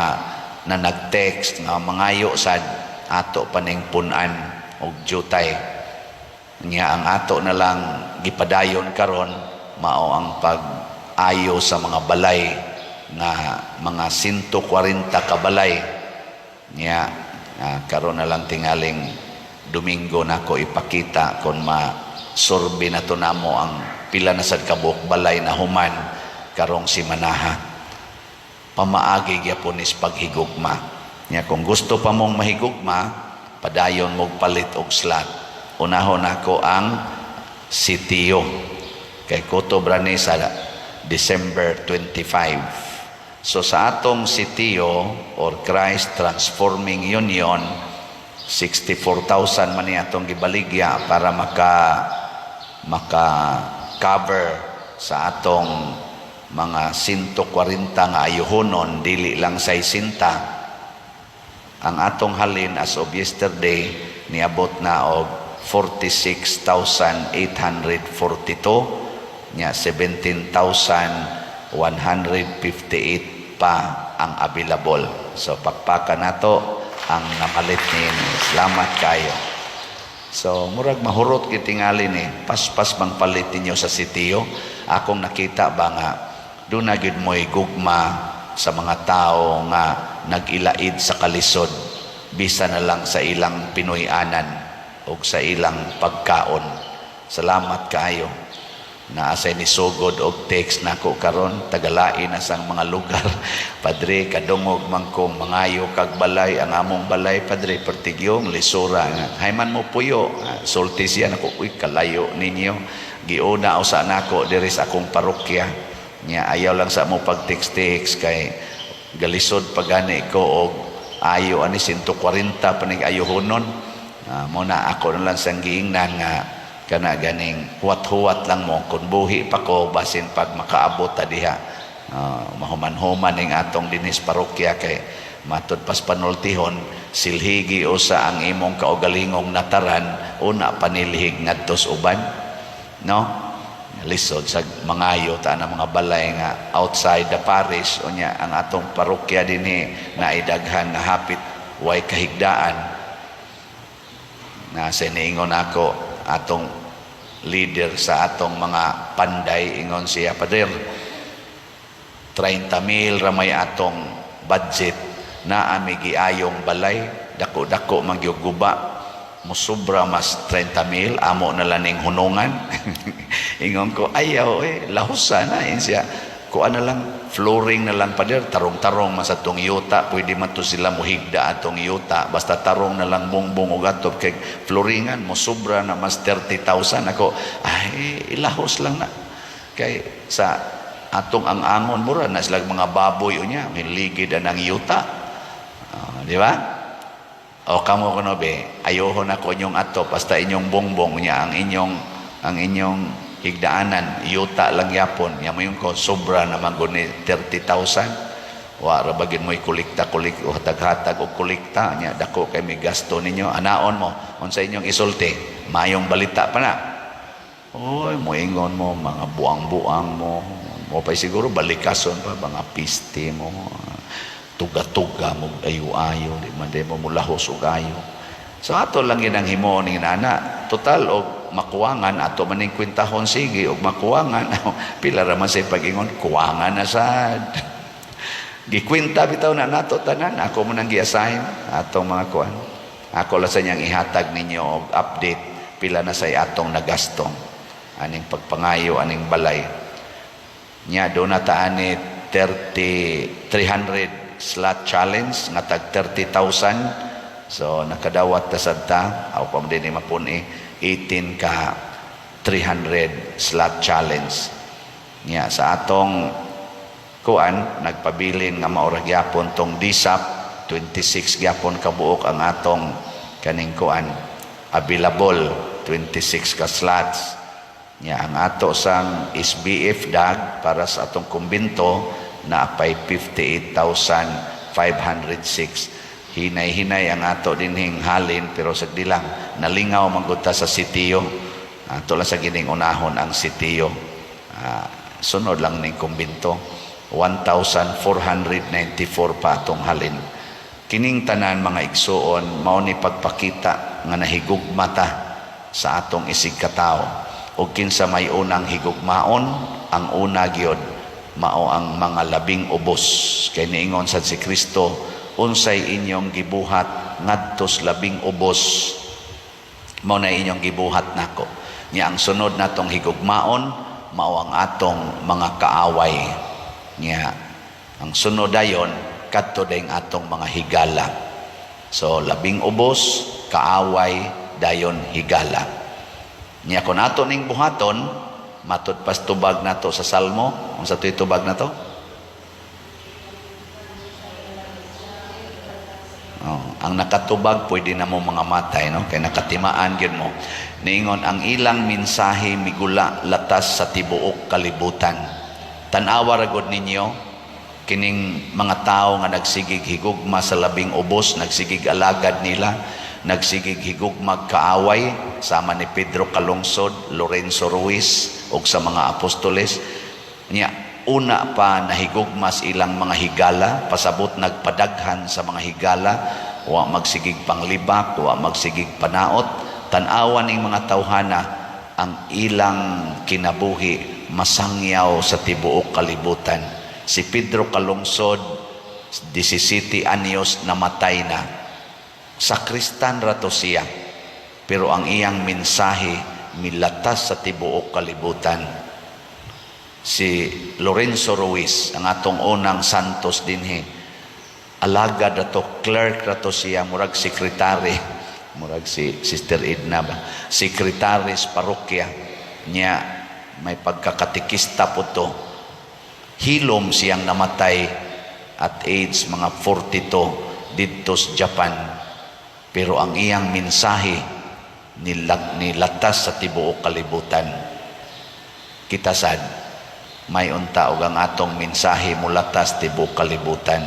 na nag-text nga mangayo sad ato paning punan og jutay. Nga ang ato na lang gipadayon karon mao ang pag-ayo sa mga balay nga mga 140 ka balay. Nga karon na lang tingaling Domingo nako ipakita kung masurbi na to namo ang pila na sad kabuok balay na human karong simanaha. Pamaagi gyapon is paghigugma. Nya kung gusto pa mong mahigugma, padayon mog palit og slot. Unahon nako ang sitiyo. Kay kutob ra ni sa December 25. So sa atong sitiyo or Christ Transforming Union, 64,000 man ni atong gibaligya para maka-cover sa atong mga 140 nga ayuhonon, dili lang 60. Ang atong halin as of yesterday niabot na og 46,842, nya 17,158 pa ang available. So pakpaka nato ang namalit ni salamat kayo. So murag mahurot kitingali ni paspas bang palit ninyo sa sitiyo. Akong nakita ba nga doon na gid mo'y gugma sa mga tao nga nag-ilaid sa kalisod bisa na lang sa ilang Pinoyanan o sa ilang pagkaon. Salamat kayo na asay ni sugod og text nako karon tagalain na sang mga lugar. Padre kadungog man kong mangayo kag balay ang among balay padre pertigyong lisura nga hayman mo puyo sulti siya nako uy kalayo ninyo giuna usa nako diri sa akong parokya nya ayaw lang sa mo pag text kay galisod pagani ko og ayo ani 140 panig ayuhonon. Mo na ako na lang sang giingnan nga kana ganing huwat-huwat lang mo kung buhi pa ko basin pag makaabot ta diha. Mahuman-human ning atong dinis parokya kay matud pas panultihon silhigi usa ang imong kaugalingong nataran una panilhig ngadtos uban no lisod sa mangayo ta na mga balay nga outside the parish unya ang atong parokya dinhi naidaghan na hapit way kahigdaan na siniingon ako atong leader sa atong mga panday ingon siya pader 30,000 ramay atong budget na ami giayong balay dako-dako magyuguba musubra mas 30,000 amo na laning hunungan. Ingon ko ayaw lahusa na siya kuan na lang flooring na lang pader tarong-tarong mas atong yuta pwede man to sila muhigda atong yuta basta tarong na lang bongbong ug atop kay flooringan mo sobra na mas 30,000 ako ay ilahos lang na kay sa atong ang angon mura na sila mga baboy unya miligid ang yuta di ba o kamo kuno be ayohon ako inyong atop basta inyong bongbong unya ang inyong higdaanan yuta lang yapon nya mo yung ko sobra naman guni 30,000 wa ra bagid mo ikolekta o hatag-hatag og kolekta nya dako kay may gasto ninyo anaon mo unsa inyong isulti mayong balita pa na oy mo ingon mo mga buang-buang mo pa siguro balikason pa mga piste mo tuga-tuga mo ayo-ayo di man mo mulahos og ayo so ato lang yun ang himo ning nana total og makuwangan ato maning kwintahon sige og makuwangan pila ra man say pag-ingon kuwangan na sad gikwinta bitaw na nato tanan ako mo nang gi-assign atong mga kuan ako la sa niyang ihatag ninyo og update pila na say atong nagastong aning pagpangayo aning balay nya do na ta ani 300 slot challenge nga tag 30,000 so nakadawat ta sadta aw pa din ni mapuni 18 ka 300 slot challenge nya sa atong kuan nagpabilin nga maura gyapon tong DSAP 26 gyapon kabuok ang atong kaning kuan available 26 ka slots nya. Ang ato sang SBF dag para sa atong kumbinto na apay 58,506. Hinay-hinay ang ato dinhing halin pero sagdi lang nalingaw manggutta sa sitiyo. Ato lang sa gining unahon ang sitiyo. Sunod lang ning kumbinto 1,494 pa atong halin. Kining tanan mga igsuon mao ni pagpakita nga nahigugma ta sa atong isig katao. O kinsa may unang higugmaon, ang una gyud mao ang mga labing ubos. Kay niingon sad si Kristo, unsay inyong gibuhat ngadtos labing ubos, mao na inyong gibuhat nako. Nya ang sunod natong higugmaon mao ang atong mga kaaway. Nya ang sunod dayon kadto dayong atong mga higala. So labing ubos, kaaway, dayon higala. Nya kung ato ning buhaton, matud pas tubag nato sa Salmo. Unsa toy tubag nato? Ang nakatubag pwede na mo mga matay, no? Kay nakatimaan gyud mo. Niingon ang ilang mensahe migula latas sa tibuok kalibutan. Tan-awa ra gud ninyo kining mga tao nga nagsigig higugma sa labing ubos, nagsigig alagad nila, nagsigig higugmag kaaway sama ni Pedro Calungsod, Lorenzo Ruiz ug sa mga apostoles. Nya una pa nahigugmas ilang mga higala, pasabot nagpadaghan sa mga higala, wa magsigig panglibak, wa magsigig panaot. Tan-awan ning mga tawhana ang ilang kinabuhi masangyaw sa tibuok kalibutan. Si Pedro Calungsod 17 anyos namatay na. Sakristan rato siya, pero ang iyang mensahe milatas sa tibuok kalibutan. Si Lorenzo Ruiz, ang atong unang santos dinhi, alagad rato, clerk rato siya, murag sekretary, murag si Sister Edna ba, sekretaris parokya niya, may pagkakatikista po to. Hilom siyang namatay at age mga 42 dito sa Japan. Pero ang iyang mensahe nilatas sa tibuok kalibutan. Kita sad, may unta og ang atong mensahe mulatas tibuok kalibutan.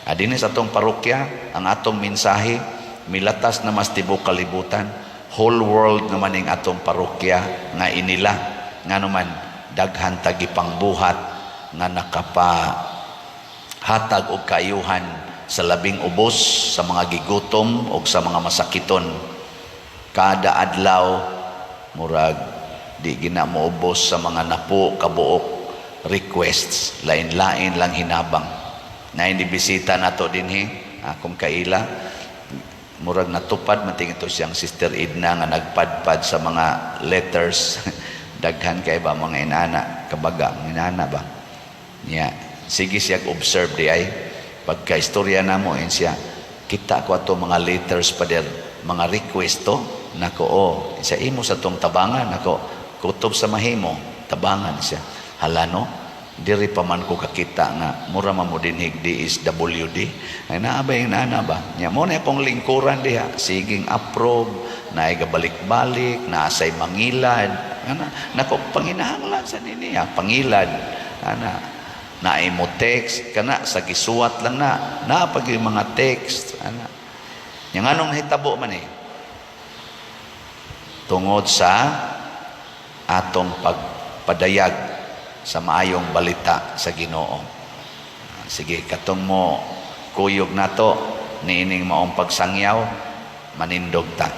Adini sa atong parokya, ang atong mensahe milatas na mas tibuok kalibutan. Whole world naman ning atong parokya nga inila. Nga naman, daghan tagipang buhat nga nakapahatag og kaayuhan sa labing ubos, sa mga gigutom o sa mga masakiton. Kada adlaw, murag di gina moubos sa mga napo kabuok requests, lain-lain lang hinabang. Na inibisita nato dinhi, akong kaila, murag natupad mating ito siyang Sister Edna nga nagpadpad sa mga letters. Daghan kay ba mga inana, kabaga, inana ba? Niya, sige siya observe di ay, pagka-istorya na mo, siya, kita ko ato mga letters pa der, mga request to, nako, siya imo sa tong tabangan, nako, kutob sa mahimo, tabangan siya. Hala no, diri pa man ko kakita nga, mura man mo dinhig di is WD, ay naabay yung nana ba? Niya, mo na pong lingkuran diha, siging approve, naay gabalik-balik, naasay mangilad, nako, panginahanglan sa niya, pangilad, naay mo text kana sa gisuwat lang na pag yung mga text yang anong nahitabo man tungod sa atong pagpadayag sa maayong balita sa Ginoo. Sige, katong mo kuyog nato niining maong pagsangyaw, manindog ta.